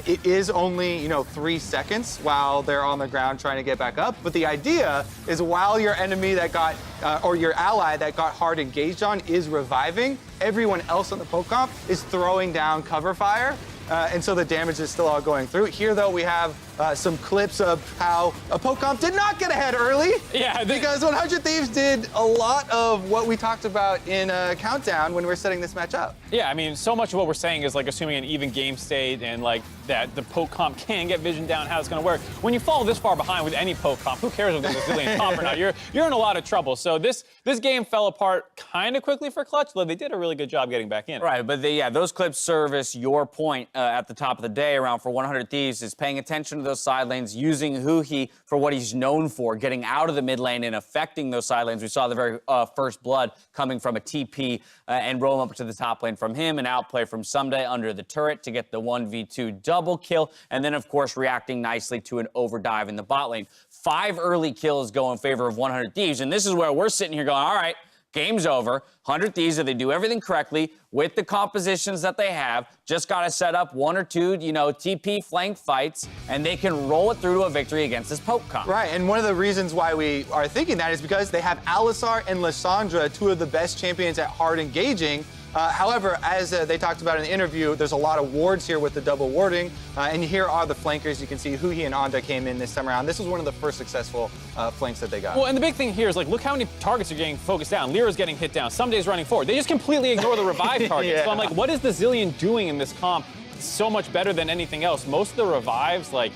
it is only, 3 seconds while they're on the ground trying to get back up. But the idea is while your enemy that got, or your ally that got hard engaged on is reviving, everyone else on the poke comp is throwing down cover fire. And so the damage is still all going through. Here, though, we have some clips of how a poke comp did not get ahead early. Yeah, because 100 Thieves did a lot of what we talked about in Countdown when we were setting this match up. Yeah, I mean, so much of what we're saying is like assuming an even game state and like that the poke comp can get vision down how it's going to work. When you fall this far behind with any poke comp, who cares if there's a zillion comp or not? You're in a lot of trouble. So this game fell apart kind of quickly for Clutch, though they did a really good job getting back in. Right, but those clips service your point at the top of the day around for 100 Thieves is paying attention to those side lanes, using Huhi for what he's known for, getting out of the mid lane and affecting those side lanes. We saw the very first blood coming from a TP and roll up to the top lane from him, an outplay from Someday under the turret to get the 1v2 double kill, and then, of course, reacting nicely to an overdive in the bot lane. 5 early kills go in favor of 100 Thieves, and this is where we're sitting here going, all right, game's over. 100 Thieves, if they do everything correctly with the compositions that they have, just got to set up 1 or 2, TP flank fights, and they can roll it through to a victory against this poke comp. Right, and one of the reasons why we are thinking that is because they have Alisar and Lissandra, 2 of the best champions at hard engaging. However, as they talked about in the interview, there's a lot of wards here with the double warding, and here are the flankers. You can see Huhi and Anda came in this time around. This was one of the first successful flanks that they got. Well, and the big thing here is, like, look how many targets are getting focused down. Lyra's getting hit down. Someday's running forward. They just completely ignore the revive targets. Yeah. So I'm like, what is the Zillion doing in this comp so much better than anything else? Most of the revives, like,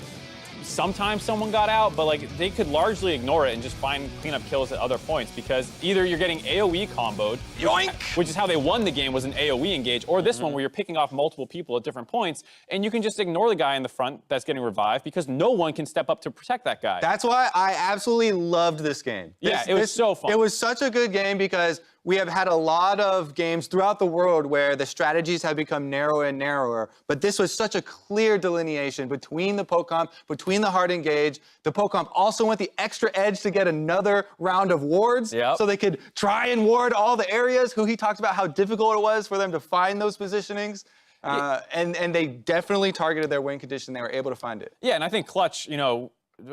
sometimes someone got out, but like they could largely ignore it and just find cleanup kills at other points, because either you're getting AoE comboed, yoink, which is how they won the game, was an AoE engage, or this one where you're picking off multiple people at different points, and you can just ignore the guy in the front that's getting revived because no one can step up to protect that guy. That's why I absolutely loved this game. It was so fun. It was such a good game because we have had a lot of games throughout the world where the strategies have become narrower and narrower, but this was such a clear delineation between the poke comp, between the hard engage. The poke comp also went the extra edge to get another round of wards, so they could try and ward all the areas. He talked about how difficult it was for them to find those positionings. And they definitely targeted their win condition. They were able to find it. Yeah, and I think Clutch,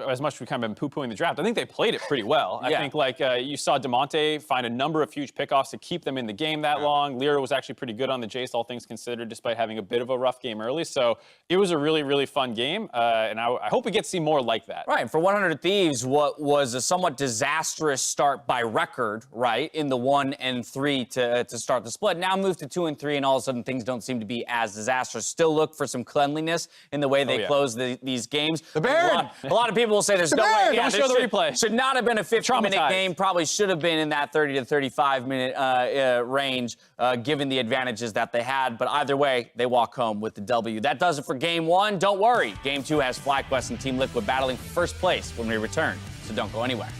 as much as we've kind of been poo-pooing the draft, I think they played it pretty well. I think, like, you saw Demonte find a number of huge pickoffs to keep them in the game that long. Lyra was actually pretty good on the Jace, all things considered, despite having a bit of a rough game early. So it was a really, really fun game, and I hope we get to see more like that. Right, for 100 Thieves, what was a somewhat disastrous start by record, right, in the 1 and 3 to start the split, now moved to 2 and 3, and all of a sudden things don't seem to be as disastrous. Still look for some cleanliness in the way they close these games. The Baron! A lot of people will say there's no way. Don't show the replay. Should not have been a 50-minute game. Probably should have been in that 30 to 35-minute range, given the advantages that they had. But either way, they walk home with the W. That does it for Game 1. Don't worry. Game 2 has FlyQuest and Team Liquid battling for first place when we return. So don't go anywhere.